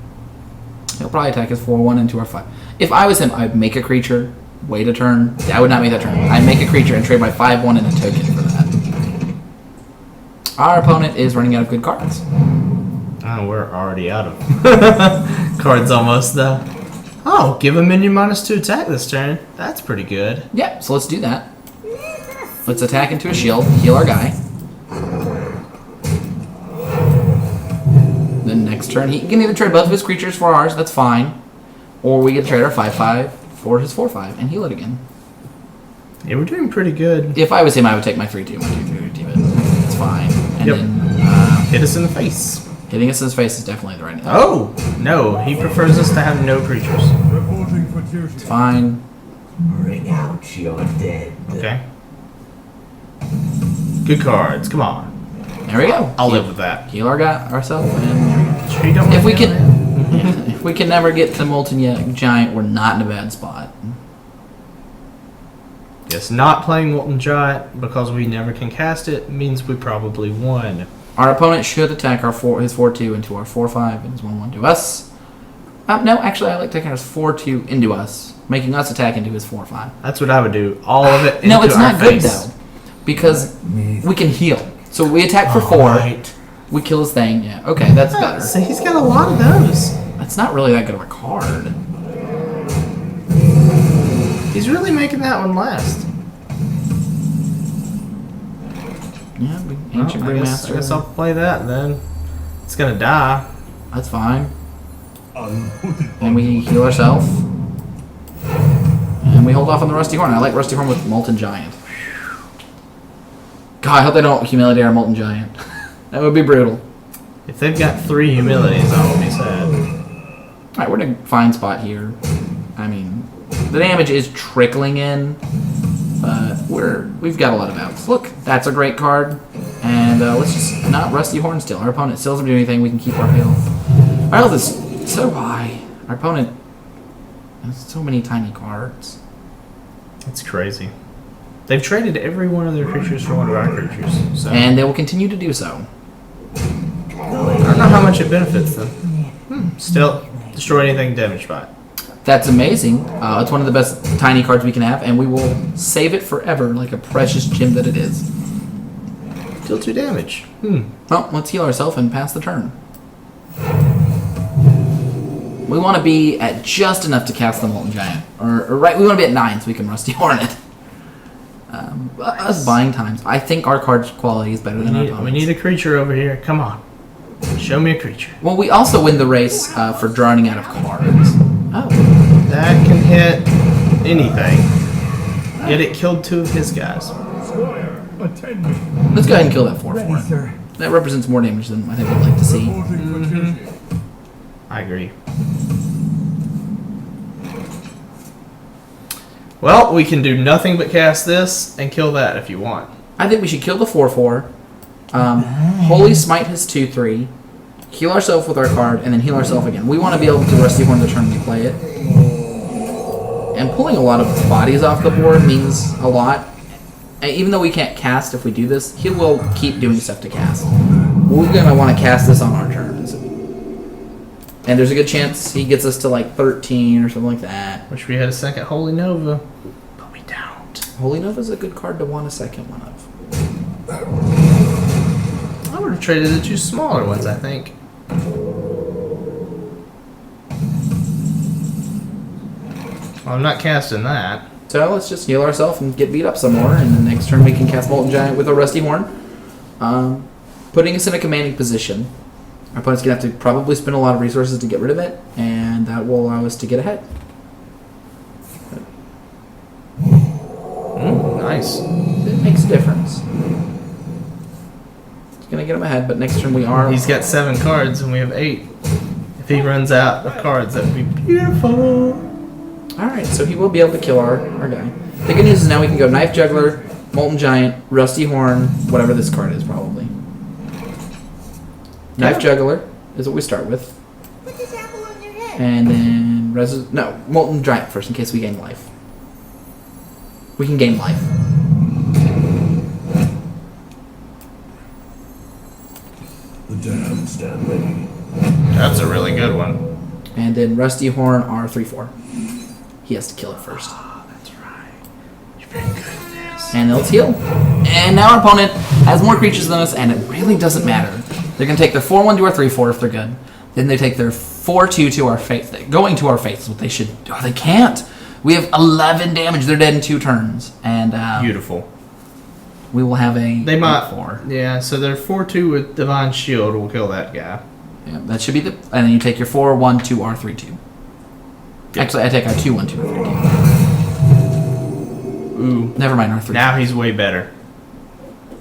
[SPEAKER 2] he'll probably attack us 4-1 into our 5. If I was him, I'd make a creature, wait a turn. I would not make that turn. I'd make a creature and trade my 5-1 and a token for that. Our opponent is running out of good cards.
[SPEAKER 1] Oh, we're already out of cards almost, though. Oh, give a minion -2 attack this turn. That's pretty good.
[SPEAKER 2] Yeah, so let's do that. Let's attack into a shield, heal our guy. Then next turn, he can either trade both of his creatures for ours, that's fine. Or we can trade our 5-5 for his 4-5 and heal it again.
[SPEAKER 1] Yeah, we're doing pretty good.
[SPEAKER 2] If I was him, I would take my 3-2, my 2-3, but it's fine. And
[SPEAKER 1] Yep.
[SPEAKER 2] then
[SPEAKER 1] Hit us in the face.
[SPEAKER 2] hitting us in his face is definitely the right answer.
[SPEAKER 1] Oh, no. He prefers us to have no creatures.
[SPEAKER 6] Reporting for duty.
[SPEAKER 2] It's fine.
[SPEAKER 7] Bring out your dead.
[SPEAKER 1] Okay. Good cards. Come on.
[SPEAKER 2] There we go.
[SPEAKER 1] I'll live with that.
[SPEAKER 2] Heal our guy ourselves, and there we go.
[SPEAKER 1] Sure you don't
[SPEAKER 2] If we
[SPEAKER 1] want to
[SPEAKER 2] can, if we can never get to Molten Giant, we're not in a bad spot.
[SPEAKER 1] Yes, not playing Molten Giant because we never can cast it means we probably won.
[SPEAKER 2] Our opponent should attack our his 4-2 into our 4-5 and his 1-1 to us. No, actually, I like taking his 4-2 into us, making us attack into his 4-5.
[SPEAKER 1] That's what I would do. All of it.
[SPEAKER 2] No,
[SPEAKER 1] into
[SPEAKER 2] it's
[SPEAKER 1] our
[SPEAKER 2] not good
[SPEAKER 1] face.
[SPEAKER 2] though, because we can heal. So we attack for 4,
[SPEAKER 1] Right.
[SPEAKER 2] we kill his thing. Yeah, okay, that's better.
[SPEAKER 1] See, he's got a lot of those.
[SPEAKER 2] That's not really that good of a card.
[SPEAKER 1] He's really making that one last.
[SPEAKER 2] Yeah, Ancient
[SPEAKER 1] Well, I guess
[SPEAKER 2] Brewmaster.
[SPEAKER 1] I'll play that then. It's gonna die.
[SPEAKER 2] That's fine.
[SPEAKER 6] Unput it
[SPEAKER 2] And we heal ourselves. And we hold off on the Rusty Horn. I like Rusty Horn with Molten Giant. God, I hope they don't humiliate our Molten Giant. That would be brutal.
[SPEAKER 1] If they've got 3 humilities, I will be sad.
[SPEAKER 2] Alright, we're in a fine spot here. I mean, the damage is trickling in, but we've got a lot of outs. Look, that's a great card. And let's just not Rusty Horn still. Our opponent still doesn't do anything. We can keep our health. Our health is so high. Our opponent has so many tiny cards.
[SPEAKER 1] That's crazy. They've traded every one of their creatures for one of our creatures. So
[SPEAKER 2] And they will continue to do so.
[SPEAKER 1] I don't know how much it benefits them. Still, destroy anything damaged by it.
[SPEAKER 2] That's amazing. It's one of the best tiny cards we can have, and we will save it forever like a precious gem that it is.
[SPEAKER 1] Deal 2 damage.
[SPEAKER 2] Well, let's heal ourselves and pass the turn. We want to be at just enough to cast the Molten Giant. Or right, we want to be at 9 so we can Rusty Horn it. Us buying times. I think our card quality is better than our
[SPEAKER 1] We
[SPEAKER 2] opponent's.
[SPEAKER 1] need a creature over here. Come on. Show me a creature.
[SPEAKER 2] Well, we also win the race for drawing out of cards.
[SPEAKER 1] Oh. That can hit anything. Yet it killed 2 of his guys.
[SPEAKER 6] Squire, attend me.
[SPEAKER 2] Let's go ahead and kill that 4-4.
[SPEAKER 5] Ready, sir.
[SPEAKER 2] That represents more damage than I think we'd like to see.
[SPEAKER 6] Reporting for duty.
[SPEAKER 1] I agree. Well, we can do nothing but cast this and kill that if you want.
[SPEAKER 2] I think we should kill the 4-4. Holy Smite his 2-3. Heal ourselves with our card, and then heal ourselves again. We want to be able to Rusty Horn the turn we play it. And pulling a lot of his bodies off the board means a lot. And even though we can't cast if we do this, he will keep doing stuff to cast. We're going to want to cast this on our turns. And there's a good chance he gets us to like 13 or something like that.
[SPEAKER 1] Wish we had a second Holy Nova, but we don't.
[SPEAKER 2] Holy Nova's a good card to want a second one of.
[SPEAKER 1] I would have traded the 2 smaller ones, I think. Well, I'm not casting that.
[SPEAKER 2] So let's just heal ourselves and get beat up some more, and the next turn we can cast Molten Giant with a Rusty Horn. Putting us in a commanding position. Our opponent's going to have to probably spend a lot of resources to get rid of it, and that will allow us to get ahead.
[SPEAKER 1] Nice.
[SPEAKER 2] It makes a difference. It's going to get him ahead, but next turn we are...
[SPEAKER 1] He's got 7 cards and we have 8. If he runs out of cards, that would be beautiful.
[SPEAKER 2] Alright, so he will be able to kill our guy. The good news is now we can go Knife Juggler, Molten Giant, Rusty Horn, whatever this card is probably. Knife Juggler is what we start with.
[SPEAKER 4] Put this apple on your head.
[SPEAKER 2] And then Molten Giant first in case we gain life. We can gain life.
[SPEAKER 6] The damned stand ready.
[SPEAKER 1] That's a really good one.
[SPEAKER 2] And then Rusty Horn are 3/4. He has to kill it first.
[SPEAKER 1] Oh, that's right. You're very good at this.
[SPEAKER 2] And let's heal. And now our opponent has more creatures than us, and it really doesn't matter. They're going to take their 4/1 to our 3/4 if they're good. Then they take their 4/2 to our face. Going to our face is what they should do. Oh, they can't. We have 11 damage. They're dead in 2 turns. And
[SPEAKER 1] Beautiful.
[SPEAKER 2] we will have a
[SPEAKER 1] They might.
[SPEAKER 2] 4.
[SPEAKER 1] Yeah, so they're 4/2 with Divine Shield will kill that guy.
[SPEAKER 2] Yeah, that should be the... And then you take your 4/1 to our 3/2.
[SPEAKER 1] Yep.
[SPEAKER 2] Actually, I take our 2/1 to our 3/2.
[SPEAKER 1] Ooh.
[SPEAKER 2] Never mind, our 3/2.
[SPEAKER 1] Now he's way better.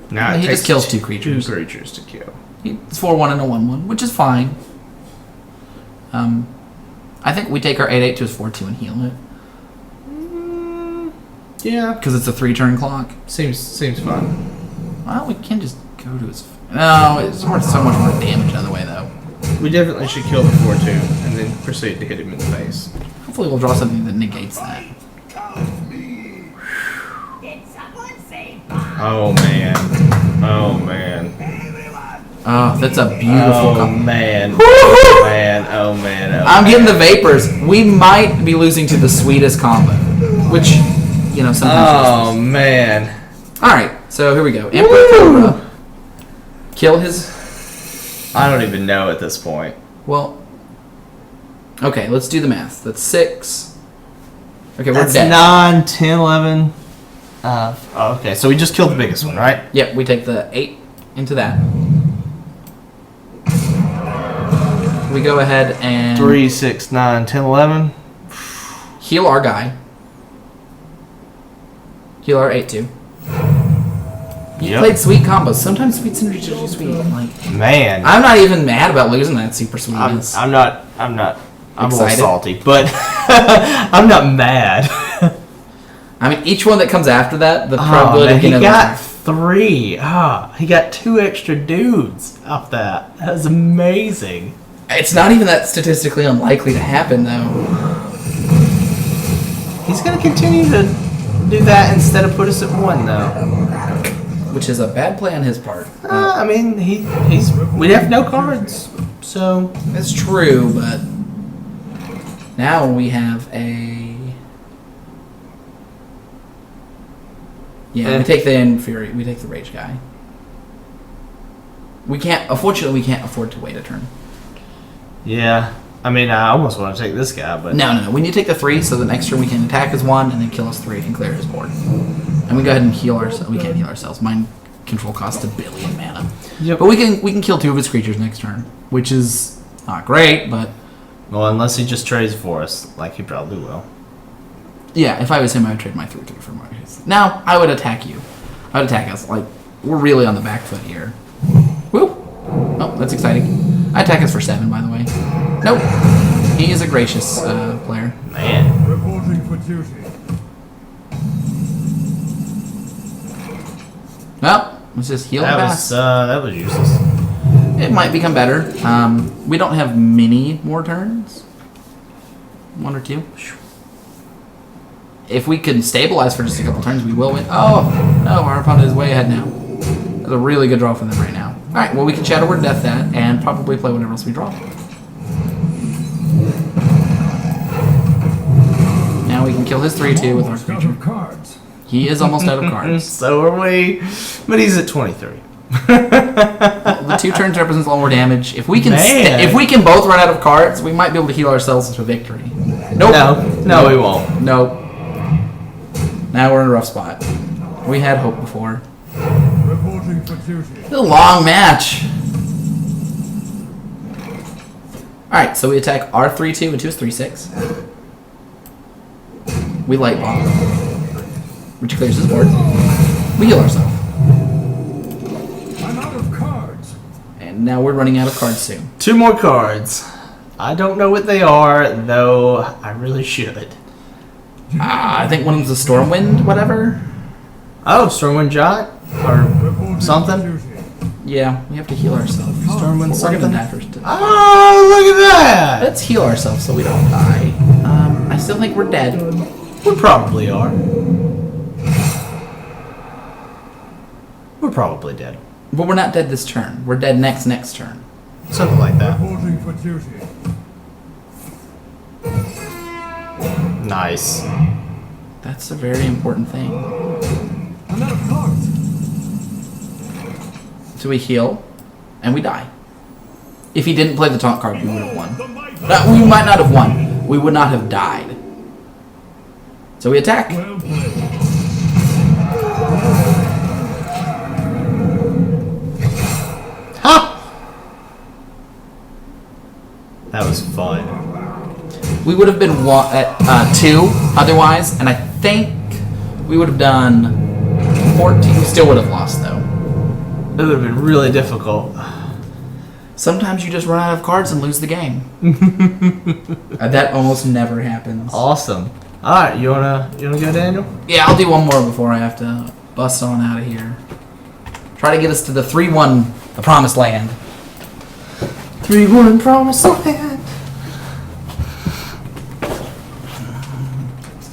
[SPEAKER 1] Now
[SPEAKER 2] He
[SPEAKER 1] it
[SPEAKER 2] just
[SPEAKER 1] takes
[SPEAKER 2] kills 2 creatures.
[SPEAKER 1] 2 creatures to kill.
[SPEAKER 2] It's 4/1 and a 1/1, which is fine. I think we take our 8/8 to his 4/2 and heal it.
[SPEAKER 1] Yeah.
[SPEAKER 2] Because it's a 3-turn clock.
[SPEAKER 1] Seems fun.
[SPEAKER 2] Well, we can just go to his... No, it's worth so much more damage the other way, though.
[SPEAKER 1] We definitely should kill the 4/2 and then proceed to hit him in the face.
[SPEAKER 2] Hopefully we'll draw something that negates that.
[SPEAKER 4] Did someone say
[SPEAKER 1] Oh man. Oh man.
[SPEAKER 2] Oh, that's a beautiful
[SPEAKER 1] Oh
[SPEAKER 2] combo.
[SPEAKER 1] man. Oh man. Oh man. Oh,
[SPEAKER 2] I'm getting
[SPEAKER 1] man.
[SPEAKER 2] the vapors. We might be losing to the sweetest combo. Which, you know, sometimes...
[SPEAKER 1] Oh man.
[SPEAKER 2] Alright, so here we go. Emperor Cobra. Kill his...
[SPEAKER 1] I don't even know at this point.
[SPEAKER 2] Well... Okay, let's do the math. That's 6. Okay, we're
[SPEAKER 1] That's
[SPEAKER 2] dead.
[SPEAKER 1] 9, 10, 11. Okay, so we just killed the biggest one, right?
[SPEAKER 2] Yep, we take the 8 into that. We go ahead and
[SPEAKER 1] 3, 6, 9, 10, 11.
[SPEAKER 2] heal our guy. Heal our 8/2. You
[SPEAKER 1] Yep.
[SPEAKER 2] played sweet combos. Sometimes sweet synergies are just sweet. Like,
[SPEAKER 1] Man.
[SPEAKER 2] I'm not even mad about losing that super sweetness.
[SPEAKER 1] I'm not. I'm a little
[SPEAKER 2] Excited?
[SPEAKER 1] salty, but I'm not mad.
[SPEAKER 2] I mean, each one that comes after that, the
[SPEAKER 1] Oh,
[SPEAKER 2] probability
[SPEAKER 1] man,
[SPEAKER 2] of
[SPEAKER 1] he
[SPEAKER 2] getting
[SPEAKER 1] got 3. He got 2 extra dudes off that. That was amazing.
[SPEAKER 2] It's not even that statistically unlikely to happen, though.
[SPEAKER 1] He's gonna continue to do that instead of put us at 1, though.
[SPEAKER 2] Which is a bad play on his part.
[SPEAKER 1] I mean, he's we have no cards, so
[SPEAKER 2] It's true, but now we have a... Yeah, we take the Infuri. We take the Rage guy. Unfortunately, we can't afford to wait a turn.
[SPEAKER 1] yeah. I mean, I almost want to take this guy, but
[SPEAKER 2] No. We need to take the 3, so the next turn we can attack as 1 and then kill us 3 and clear his board. And we go ahead and heal ourselves. We can't heal ourselves. Mind control costs 1 billion mana.
[SPEAKER 1] Yep.
[SPEAKER 2] But we can kill 2 of his creatures next turn, which is not great, but
[SPEAKER 1] Well, unless he just trades for us, like he probably will.
[SPEAKER 2] yeah, if I was him, I would trade my 3/3 for Marcus. Now, I would attack you. I would attack us. Like, we're really on the back foot here. Woo! Oh, that's exciting. I attack us for 7, by the way. Nope. He is a gracious player.
[SPEAKER 1] Man.
[SPEAKER 6] Reporting for duty.
[SPEAKER 2] Well, let's just heal and pass.
[SPEAKER 1] That was useless.
[SPEAKER 2] It might become better. We don't have many more turns. 1 or 2. If we can stabilize for just a couple turns, we will win. Oh, no, our opponent is way ahead now. That's a really good draw from them right now. Alright, well, we can Shadow Word Death that and probably play whatever else we draw. Now we can kill his 3-2 with our
[SPEAKER 6] Almost out
[SPEAKER 2] creature.
[SPEAKER 6] of cards.
[SPEAKER 2] He is almost out of cards.
[SPEAKER 1] So are we. But he's at 23.
[SPEAKER 2] The 2 turns represents a lot more damage. If we can
[SPEAKER 1] Man.
[SPEAKER 2] if we can both run out of cards, we might be able to heal ourselves into a victory. Nope.
[SPEAKER 1] No, we won't.
[SPEAKER 2] Nope. Now we're in a rough spot. We had hope before.
[SPEAKER 6] Reporting for duty.
[SPEAKER 2] It's a long match. Alright, so we attack our 3-2 into his 3-6. We light bomb, which clears his board. We heal ourselves.
[SPEAKER 6] I'm out of cards.
[SPEAKER 2] And now we're running out of cards soon.
[SPEAKER 1] 2 more cards. I don't know what they are, though I really should.
[SPEAKER 2] I think one of them's a Stormwind, whatever.
[SPEAKER 1] Oh, Stormwind Giant? Or
[SPEAKER 6] Reporting for
[SPEAKER 1] something?
[SPEAKER 6] duty.
[SPEAKER 2] Yeah, we have to heal ourselves.
[SPEAKER 1] Stormwind
[SPEAKER 2] We're gonna
[SPEAKER 1] something?
[SPEAKER 2] die first.
[SPEAKER 1] Oh, look at that!
[SPEAKER 2] Let's heal ourselves so we don't die. I still think we're dead.
[SPEAKER 1] We probably are. We're probably dead.
[SPEAKER 2] But we're not dead this turn. We're dead next turn.
[SPEAKER 1] Something like that.
[SPEAKER 6] Reporting for duty.
[SPEAKER 1] Nice.
[SPEAKER 2] That's a very important thing.
[SPEAKER 6] I'm out of cards.
[SPEAKER 2] So we heal, and we die. If he didn't play the taunt card, we would have won. We might not have won. We would not have died. So we attack.
[SPEAKER 6] Well played.
[SPEAKER 1] Ha! That was fun.
[SPEAKER 2] We would have been at 2 otherwise, and I think we would have done 14. We still would have lost, though.
[SPEAKER 1] It would have been really difficult.
[SPEAKER 2] Sometimes you just run out of cards and lose the game. That almost never happens.
[SPEAKER 1] Awesome. Alright, you wanna go, Daniel?
[SPEAKER 2] Yeah, I'll do one more before I have to bust on out of here. Try to get us to the 3-1, the promised land.
[SPEAKER 1] 3-1 Promised Land.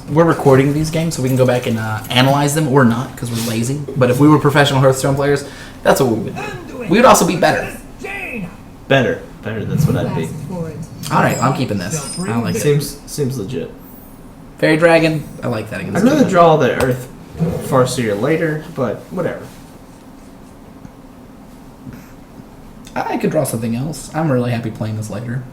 [SPEAKER 2] We're recording these games so we can go back and analyze them, or not, because we're lazy. But if we were professional Hearthstone players, that's what we would do. We would also be better.
[SPEAKER 1] Better, that's what I'd be.
[SPEAKER 5] Fast forward.
[SPEAKER 2] Alright, I'm keeping this. I like it.
[SPEAKER 1] Seems legit.
[SPEAKER 2] Fairy Dragon, I like that against
[SPEAKER 1] I'd rather
[SPEAKER 2] Pokemon.
[SPEAKER 1] draw the Earth Farseer later, but whatever.
[SPEAKER 2] I could draw something else. I'm really happy playing this later.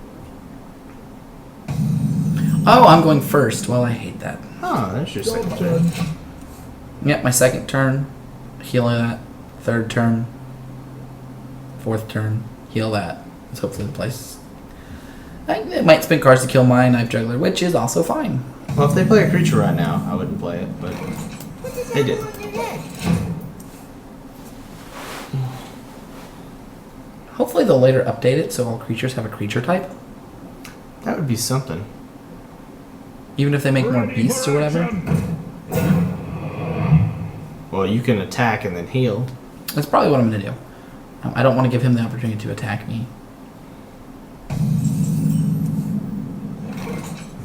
[SPEAKER 2] Oh, I'm going first. Well, I hate that.
[SPEAKER 1] Oh, that's your second turn.
[SPEAKER 2] Yep, my second turn, heal that. Third turn, fourth turn, heal that. Let's hopefully the place. It might spin cards to kill my Knife Juggler, which is also fine.
[SPEAKER 1] Well, if they play a creature right now, I wouldn't play it, but
[SPEAKER 4] Put this
[SPEAKER 1] they did.
[SPEAKER 4] apple on your head.
[SPEAKER 2] Hopefully they'll later update it so all creatures have a creature type.
[SPEAKER 1] That would be something.
[SPEAKER 2] Even if they make more
[SPEAKER 6] Ready
[SPEAKER 2] beasts or
[SPEAKER 6] for
[SPEAKER 2] whatever.
[SPEAKER 6] action.
[SPEAKER 1] Well, you can attack and then heal.
[SPEAKER 2] That's probably what I'm going to do. I don't want to give him the opportunity to attack me.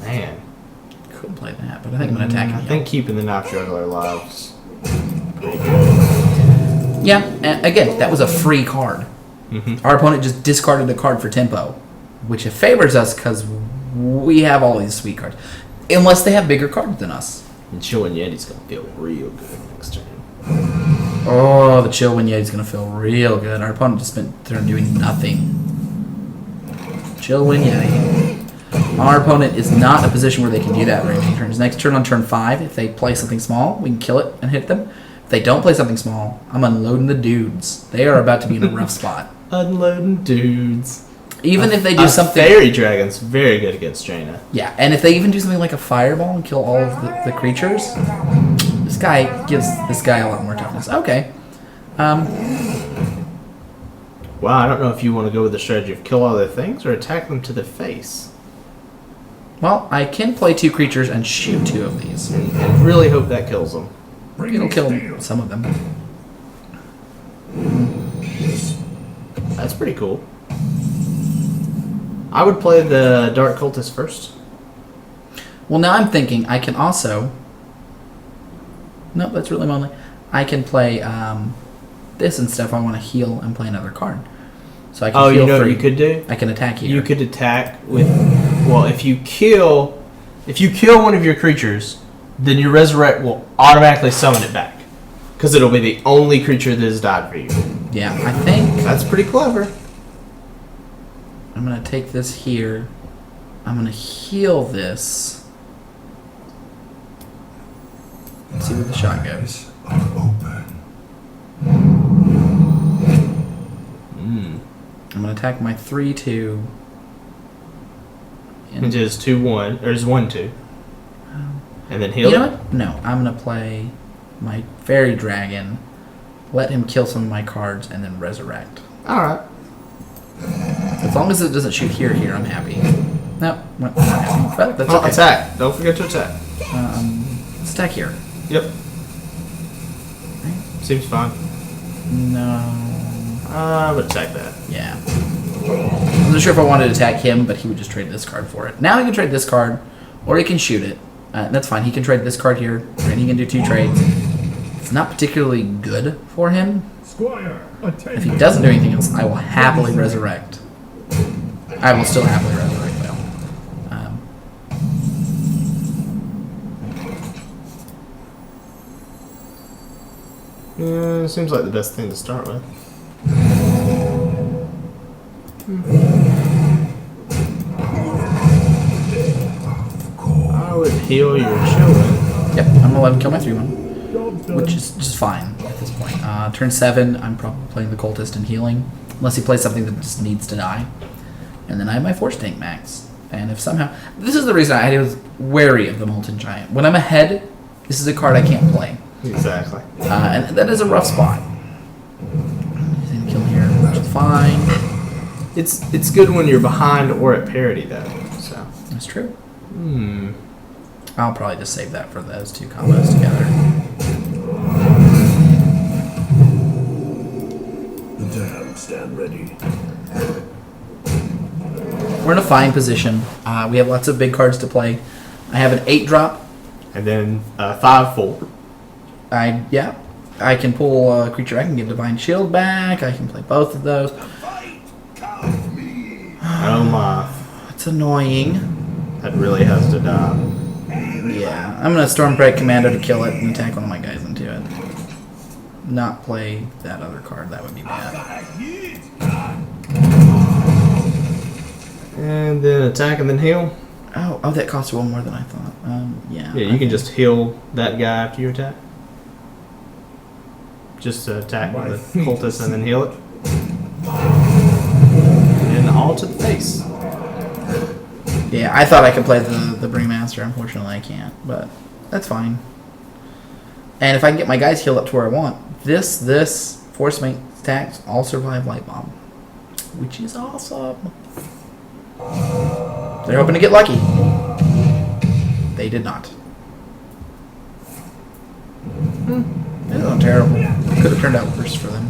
[SPEAKER 1] Man.
[SPEAKER 2] Could play that, but I think I'm going to attack him.
[SPEAKER 1] I think keeping the Knife Juggler alive is pretty good.
[SPEAKER 2] Yeah, and again, that was a free card.
[SPEAKER 1] Mm-hmm.
[SPEAKER 2] Our opponent just discarded the card for tempo, which it favors us because we have all these sweet cards. Unless they have bigger cards than us.
[SPEAKER 1] And Chillin' Yeti's gonna feel real good next turn.
[SPEAKER 2] Oh, the Chill Wind Yeti's going to feel real good. Our opponent just spent turn doing nothing. Chill Wind Yeti. Our opponent is not in a position where they can do that very many turns. Next turn on turn 5, if they play something small, we can kill it and hit them. If they don't play something small, I'm unloading the dudes. They are about to be in a rough spot.
[SPEAKER 1] Unloading dudes.
[SPEAKER 2] Even if they do something...
[SPEAKER 1] Fairy Dragon's very good against Jaina.
[SPEAKER 2] Yeah, and if they even do something like a fireball and kill all of the creatures, this guy gives this guy a lot more toughness. Okay.
[SPEAKER 1] Wow, I don't know if you want to go with the strategy of kill all their things or attack them to the face.
[SPEAKER 2] Well, I can play 2 creatures and shoot 2 of these.
[SPEAKER 1] And really hope that kills them.
[SPEAKER 2] It'll kill some of them.
[SPEAKER 1] That's pretty cool. I would play the Dark Cultist first.
[SPEAKER 2] Well, now I'm thinking I can also Nope, that's really lonely. I can play this and stuff. I want to heal and play another card. So I can
[SPEAKER 1] Oh,
[SPEAKER 2] heal
[SPEAKER 1] you know
[SPEAKER 2] for
[SPEAKER 1] what you could do?
[SPEAKER 2] I can attack here.
[SPEAKER 1] You could attack with. Well, if you kill one of your creatures, then your resurrect will automatically summon it back, because it'll be the only creature that has died for you.
[SPEAKER 2] Yeah, I think
[SPEAKER 1] That's pretty clever.
[SPEAKER 2] I'm gonna take this here. I'm gonna heal this. Let's see where the shot goes.
[SPEAKER 6] Are open.
[SPEAKER 2] I'm gonna attack my 3/2.
[SPEAKER 1] It is 2/1, or is 1/2, and then heal.
[SPEAKER 2] You know what? No, I'm gonna play my fairy dragon, let him kill some of my cards, and then resurrect.
[SPEAKER 1] All right.
[SPEAKER 2] As long as it doesn't shoot here, I'm happy. Nope, not happy. But that's
[SPEAKER 1] Oh,
[SPEAKER 2] okay.
[SPEAKER 1] attack! Don't forget to attack.
[SPEAKER 2] Let's attack here.
[SPEAKER 1] Yep. Seems fine.
[SPEAKER 2] No.
[SPEAKER 1] I would attack that.
[SPEAKER 2] Yeah. I wasn't sure if I wanted to attack him, but he would just trade this card for it. Now he can trade this card, or he can shoot it. That's fine. He can trade this card here, and he can do 2 trades. It's not particularly good for him.
[SPEAKER 6] Squire, attend.
[SPEAKER 2] If he doesn't do anything else, I will happily resurrect. I will still happily resurrect, though.
[SPEAKER 1] Yeah, seems like the best thing to start with. I would heal your children.
[SPEAKER 2] Yep, I'm gonna let him kill my 3/1, which is just fine at this point. Turn 7, I'm probably playing the cultist and healing, unless he plays something that just needs to die. And then I have my Force Tank max. And if somehow, this is the reason I was wary of the Molten Giant. When I'm ahead, this is a card I can't play,
[SPEAKER 1] Exactly.
[SPEAKER 2] and that is a rough spot. He's gonna kill here, which is fine.
[SPEAKER 1] It's good when you're behind or at parity though. So.
[SPEAKER 2] That's true.
[SPEAKER 1] Hmm.
[SPEAKER 2] I'll probably just save that for those 2 combos together.
[SPEAKER 6] The damned stand ready.
[SPEAKER 2] We're in a fine position. We have lots of big cards to play. I have an 8-drop.
[SPEAKER 1] And then 5/4.
[SPEAKER 2] I can pull a creature. I can get Divine Shield back. I can play both of those.
[SPEAKER 1] Oh my.
[SPEAKER 2] It's annoying.
[SPEAKER 1] That really has to die.
[SPEAKER 2] Yeah, I'm gonna Stormbreak Commando to kill it and attack one of my guys into it. Not play that other card. That would be bad.
[SPEAKER 1] And then attack and then heal.
[SPEAKER 2] Oh, that costs 1 more than I thought. Yeah.
[SPEAKER 1] Yeah, you can just heal that guy after you attack. Just attack
[SPEAKER 6] My
[SPEAKER 1] the
[SPEAKER 6] feet
[SPEAKER 1] cultist and then heal it. And all to the face.
[SPEAKER 2] Yeah, I thought I could play the Brewmaster. Unfortunately, I can't, but that's fine. And if I can get my guys healed up to where I want, this Force Mate attacks all survive Light Bomb, which is awesome. They're hoping to get lucky. They did not. That's not terrible. Could have turned out worse for them.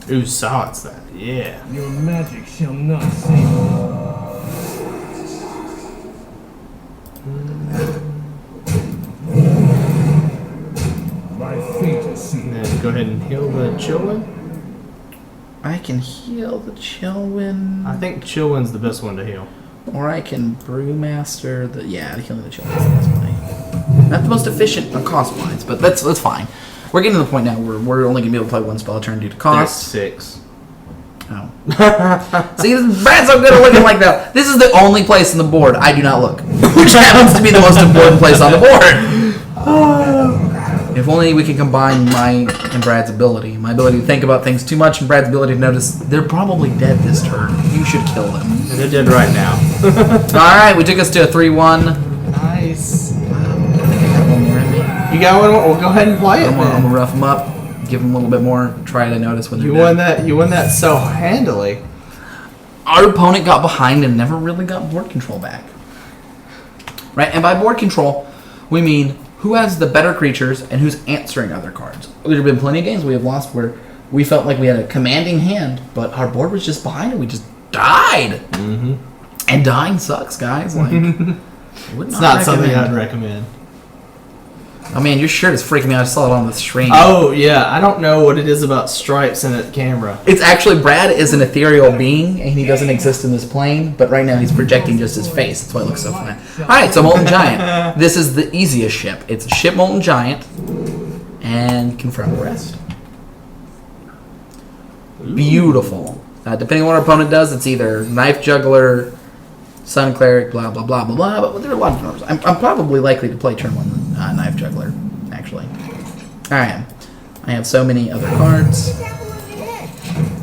[SPEAKER 1] Ooh, silence that. Yeah.
[SPEAKER 6] Your magic shall not save you. My fate is
[SPEAKER 1] And
[SPEAKER 6] sealed.
[SPEAKER 1] then go ahead and heal the children.
[SPEAKER 2] I can heal the Chillwind.
[SPEAKER 1] I think Chillwind's the best one to heal.
[SPEAKER 2] Or I can Brewmaster the... Yeah, healing the Chillwind's the best way. Not the most efficient cost-wise, but that's fine. We're getting to the point now where we're only going to be able to play 1 spell a turn due to cost.
[SPEAKER 1] 6.
[SPEAKER 2] Oh. See, Brad's so good at looking like that. This is the only place on the board I do not look, which happens to be the most important place on the board. If only we can combine my and Brad's ability. My ability to think about things too much and Brad's ability to notice they're probably dead this turn. You should kill them.
[SPEAKER 1] And they're dead right now.
[SPEAKER 2] Alright, we took us to a 3-1.
[SPEAKER 1] Nice.
[SPEAKER 2] I think I got 1 more in me.
[SPEAKER 1] You got one? Well, go ahead and play it,
[SPEAKER 2] I'm
[SPEAKER 1] man.
[SPEAKER 2] gonna rough them up, give them a little bit more, try to notice when they're
[SPEAKER 1] You
[SPEAKER 2] dead.
[SPEAKER 1] won that. You won that so handily.
[SPEAKER 2] Our opponent got behind and never really got board control back. Right? And by board control, we mean who has the better creatures and who's answering other cards. There have been plenty of games we have lost where we felt like we had a commanding hand, but our board was just behind and we just died.
[SPEAKER 1] Mm-hmm.
[SPEAKER 2] And dying sucks, guys. Like,
[SPEAKER 1] It's not something I'd recommend.
[SPEAKER 2] Oh man, your shirt is freaking me out. I saw it on the stream.
[SPEAKER 1] Oh yeah, I don't know what it is about stripes in the camera.
[SPEAKER 2] It's actually Brad is an ethereal being, and he doesn't exist in this plane. But right now he's projecting just his face. That's why it looks so funny. All right, so Molten Giant. This is the easiest ship. It's a ship Molten Giant, and confirm the rest. Beautiful. Depending on what our opponent does, it's either Knife Juggler, Sun Cleric, blah blah blah blah blah. But there are a lot of numbers. I'm probably likely to play turn 1 Knife Juggler. Actually, I am. I have so many other cards.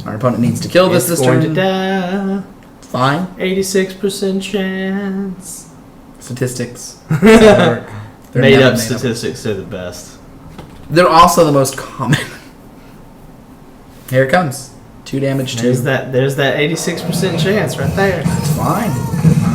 [SPEAKER 2] Our opponent needs to kill this
[SPEAKER 1] Going
[SPEAKER 2] turn.
[SPEAKER 1] to die.
[SPEAKER 2] Fine.
[SPEAKER 1] 86% chance.
[SPEAKER 2] Statistics.
[SPEAKER 1] Made
[SPEAKER 2] never
[SPEAKER 1] up statistics are the best.
[SPEAKER 2] They're also the most common. Here it comes. 2 damage to.
[SPEAKER 1] There's that 86% chance right there.
[SPEAKER 2] It's fine.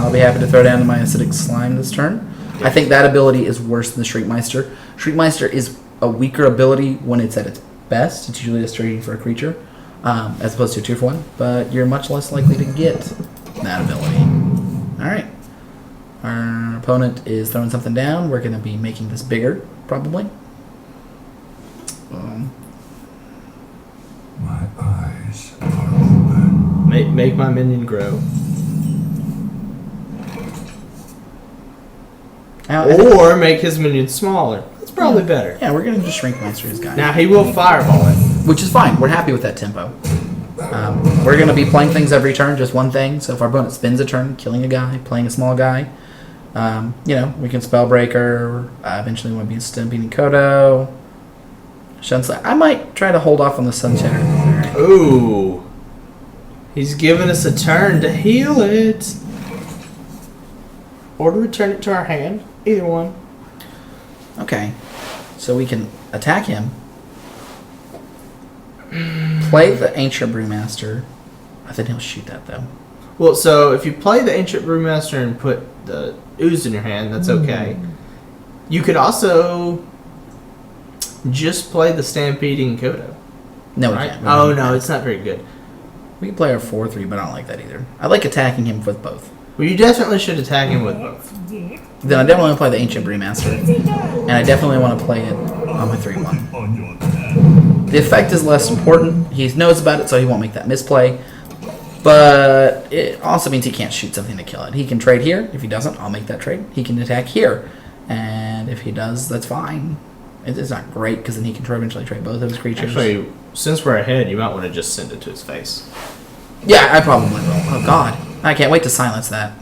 [SPEAKER 2] I'll be happy to throw down my acidic slime this turn. I think that ability is worse than the Shriekmeister. Shriekmeister is a weaker ability when it's at its best. It's usually just trading for a creature, as opposed to a 2-for-1. But you're much less likely to get that ability. Alright. Our opponent is throwing something down. We're going to be making this bigger, probably.
[SPEAKER 6] My eyes are open.
[SPEAKER 1] Make my minion grow. Or make his minion smaller. That's probably better.
[SPEAKER 2] Yeah, we're going to just Shriekmeister his guy.
[SPEAKER 1] Now he will fireball it.
[SPEAKER 2] Which is fine. We're happy with that tempo. We're going to be playing things every turn, just one thing. So if our opponent spins a turn, killing a guy, playing a small guy, we can Spellbreaker. Eventually we want to be Stampeding Kodo. Sunset. I might try to hold off on the Sunshatter.
[SPEAKER 1] Ooh. He's giving us a turn to heal it. Or to return it to our hand. Either one.
[SPEAKER 2] Okay. So we can attack him. Play the Ancient Brewmaster. I think he'll shoot that though.
[SPEAKER 1] Well, so if you play the Ancient Brewmaster and put the ooze in your hand, that's okay. You could also just play the Stampeding Kodo.
[SPEAKER 2] No,
[SPEAKER 1] right?
[SPEAKER 2] we can't.
[SPEAKER 1] Oh, no, it's not very good.
[SPEAKER 2] We can play our 4/3, but I don't like that either. I like attacking him with both.
[SPEAKER 1] Well, you definitely should attack him with both.
[SPEAKER 2] Then I definitely want to play the Ancient Brewmaster. And I definitely want to play it on my 3/1.
[SPEAKER 6] On your tab.
[SPEAKER 2] The effect is less important. He knows about it, so he won't make that misplay. But it also means he can't shoot something to kill it. He can trade here. If he doesn't, I'll make that trade. He can attack here. And if he does, that's fine. It's not great, because then he can eventually trade both of his creatures.
[SPEAKER 1] Actually, since we're ahead, you might want to just send it to his face.
[SPEAKER 2] Yeah, I probably will. Oh, God. I can't wait to silence that.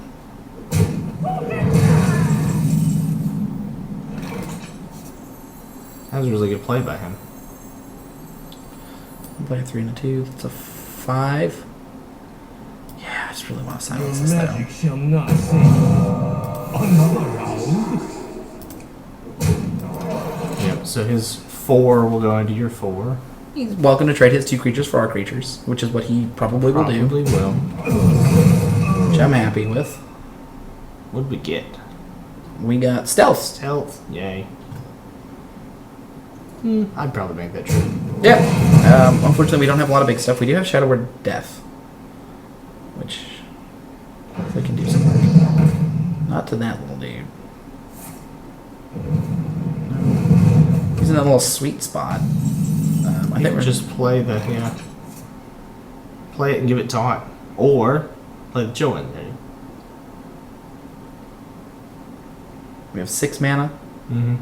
[SPEAKER 1] That was a really good play by him.
[SPEAKER 2] Play a 3 and a 2. That's a 5. Yeah, I just really want to silence
[SPEAKER 6] Your
[SPEAKER 2] this,
[SPEAKER 6] magic
[SPEAKER 2] though.
[SPEAKER 6] shall not save you. Another round.
[SPEAKER 1] Yep, so his 4 will go into your 4.
[SPEAKER 2] He's welcome to trade his 2 creatures for our creatures, which is what he probably will do.
[SPEAKER 1] Probably will.
[SPEAKER 2] Which I'm happy with.
[SPEAKER 1] What did we get?
[SPEAKER 2] We got Stealth.
[SPEAKER 1] Health. Yay. I'd probably make that trade.
[SPEAKER 2] Yeah. Unfortunately, we don't have a lot of big stuff. We do have Shadow Word Death, which hopefully can do some work. Not to that little dude. No. He's in that little sweet spot. I think we're
[SPEAKER 1] just play the play it and give it taunt, or play the chill in there.
[SPEAKER 2] We have 6 mana.
[SPEAKER 1] Mm-hmm.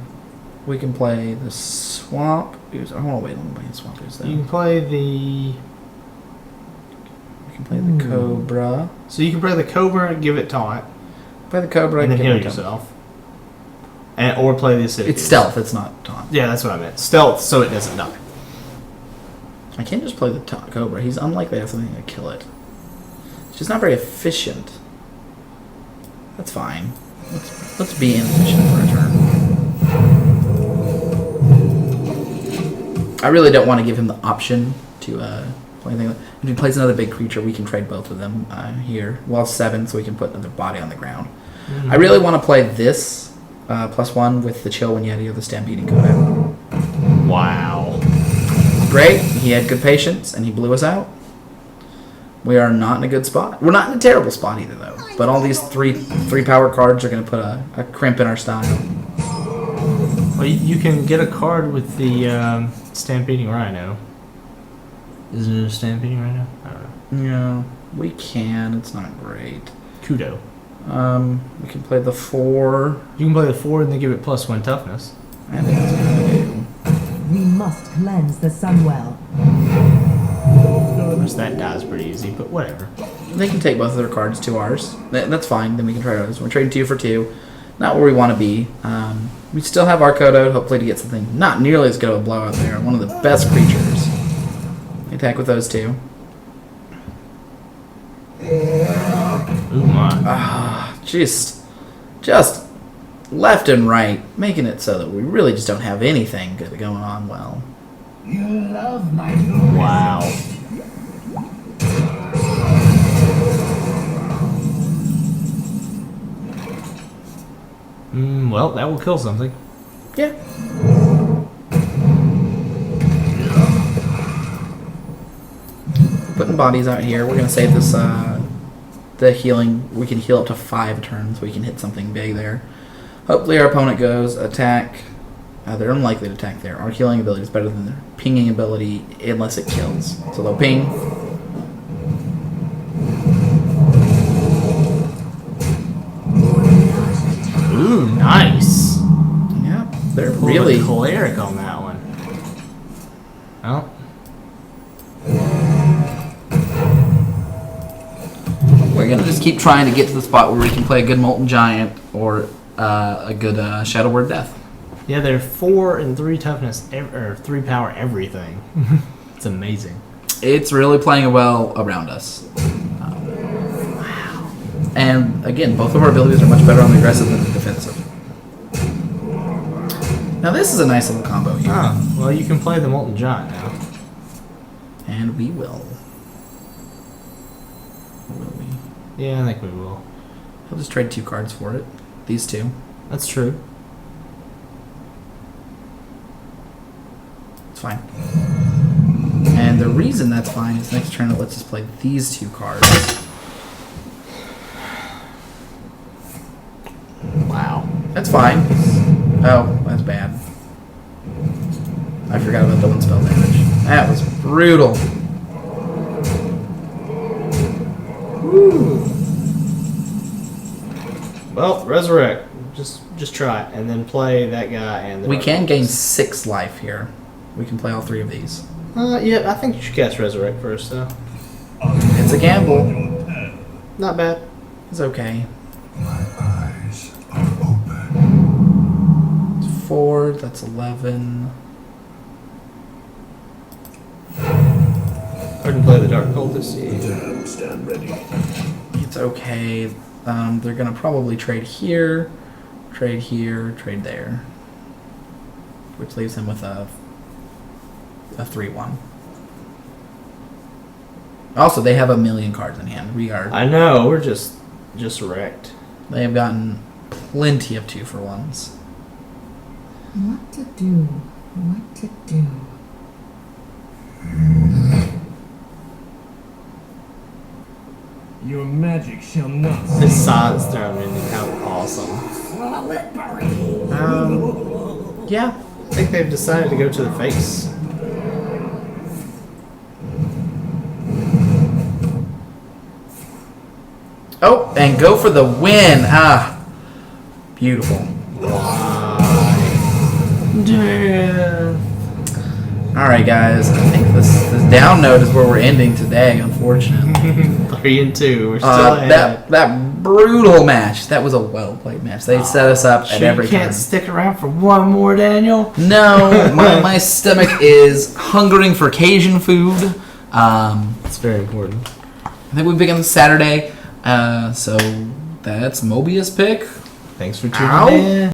[SPEAKER 2] We can play the Swamp Ooze. I want to wait. Let me play the Swamp Ooze though.
[SPEAKER 1] You can play the.
[SPEAKER 2] We can play the Cobra.
[SPEAKER 1] So you can play the Cobra and give it taunt,
[SPEAKER 2] Play the Cobra
[SPEAKER 1] and then
[SPEAKER 2] give
[SPEAKER 1] heal
[SPEAKER 2] it to him.
[SPEAKER 1] yourself. And or play the acidic.
[SPEAKER 2] It's stealth. It's not taunt.
[SPEAKER 1] Yeah, that's what I meant. Stealth, so it doesn't die.
[SPEAKER 2] I can't just play the Cobra. He's unlikely to have something to kill it. It's just not very efficient. That's fine. Let's be inefficient for a turn. I really don't want to give him the option to play anything. If he plays another big creature, we can trade both of them here. Well, 7, so we can put another body on the ground. Mm-hmm. I really want to play this +1 with the Chill When Yeti or the Stampeding Kodo.
[SPEAKER 1] Wow.
[SPEAKER 2] Great. He had good patience, and he blew us out. We are not in a good spot. We're not in a terrible spot either, though. But all these three power cards are going to put a crimp in our style.
[SPEAKER 1] Well, you can get a card with the Stampeding Rhino. Isn't it a Stampeding Rhino? I don't know.
[SPEAKER 2] Yeah, we can. It's not great.
[SPEAKER 1] Kudo.
[SPEAKER 2] We can play the 4.
[SPEAKER 1] You can play the 4 and then give it +1 toughness.
[SPEAKER 2] I think that's good.
[SPEAKER 5] We must cleanse the Sunwell.
[SPEAKER 1] Of course, that dies pretty easy, but whatever.
[SPEAKER 2] They can take both of their cards to ours. That's fine. Then we can try ours. We're trading 2 for 2. Not where we want to be. We still have our Kodo, hopefully to get something not nearly as good of a blowout there. One of the best creatures. We attack with those 2.
[SPEAKER 1] Ooh my.
[SPEAKER 2] Just left and right, making it so that we really just don't have anything good going on well.
[SPEAKER 6] You love my
[SPEAKER 1] Wow. Well, that will kill something.
[SPEAKER 2] Yeah. Putting bodies out here. We're gonna save this. The healing. We can heal up to 5 turns. We can hit something big there. Hopefully, our opponent goes attack. They're unlikely to attack there. Our healing ability is better than their pinging ability unless it kills. So they'll ping.
[SPEAKER 1] Ooh, nice.
[SPEAKER 2] Yeah, they're
[SPEAKER 1] Really
[SPEAKER 2] really.
[SPEAKER 1] choleric on that one. Oh.
[SPEAKER 2] We're gonna just keep trying to get to the spot where we can play a good Molten Giant or a good Shadow Word Death.
[SPEAKER 1] Yeah, they're 4 and 3 toughness, or 3 power everything. It's amazing.
[SPEAKER 2] It's really playing well around us. Wow. And again, both of our abilities are much better on the aggressive than the defensive. Now this is a nice little combo here.
[SPEAKER 1] Oh, well, you can play the Molten Giant now.
[SPEAKER 2] And we will. Or will we?
[SPEAKER 1] Yeah, I think we will.
[SPEAKER 2] I'll just trade 2 cards for it. These 2.
[SPEAKER 1] That's true.
[SPEAKER 2] It's fine. And the reason that's fine is next turn it lets us play these 2 cards.
[SPEAKER 1] Wow.
[SPEAKER 2] That's fine. Oh, that's bad. I forgot about the 1 spell damage. That was brutal.
[SPEAKER 1] Woo. Well, resurrect. Just try it, and then play that guy. And the
[SPEAKER 2] We
[SPEAKER 1] Dark
[SPEAKER 2] can gain
[SPEAKER 1] Bolts.
[SPEAKER 2] 6 life here. We can play all 3 of these.
[SPEAKER 1] Yeah, I think you should cast resurrect first, though.
[SPEAKER 2] It's a gamble.
[SPEAKER 1] Not bad.
[SPEAKER 2] It's okay.
[SPEAKER 6] My eyes are open.
[SPEAKER 2] It's 4. That's 11.
[SPEAKER 1] I can play the Dark Cultist.
[SPEAKER 6] Damn, stand ready.
[SPEAKER 2] It's okay. They're gonna probably trade here, trade there, which leaves them with a 3/1. Also, they have a million cards in hand. We are.
[SPEAKER 1] I know, we're just wrecked.
[SPEAKER 2] They have gotten plenty of 2-for-1s.
[SPEAKER 5] What to do? What to do?
[SPEAKER 3] Your magic shall not
[SPEAKER 1] His silence thrown in is kind of awesome.
[SPEAKER 2] Yeah.
[SPEAKER 1] I think they've decided to go to the face.
[SPEAKER 2] Oh, and go for the win. Ah, beautiful. All right, guys. I think this down note is where we're ending today. Unfortunately,
[SPEAKER 1] 3 and 2. We're still ahead.
[SPEAKER 2] that brutal match. That was a well played match. They set us up at every
[SPEAKER 1] You can't
[SPEAKER 2] turn.
[SPEAKER 1] stick around for one more, Daniel.
[SPEAKER 2] No, my stomach is hungering for Cajun food.
[SPEAKER 1] It's very important.
[SPEAKER 2] I think we begin Saturday. So that's Mobius pick.
[SPEAKER 1] Thanks for tuning
[SPEAKER 2] Ow.
[SPEAKER 1] in.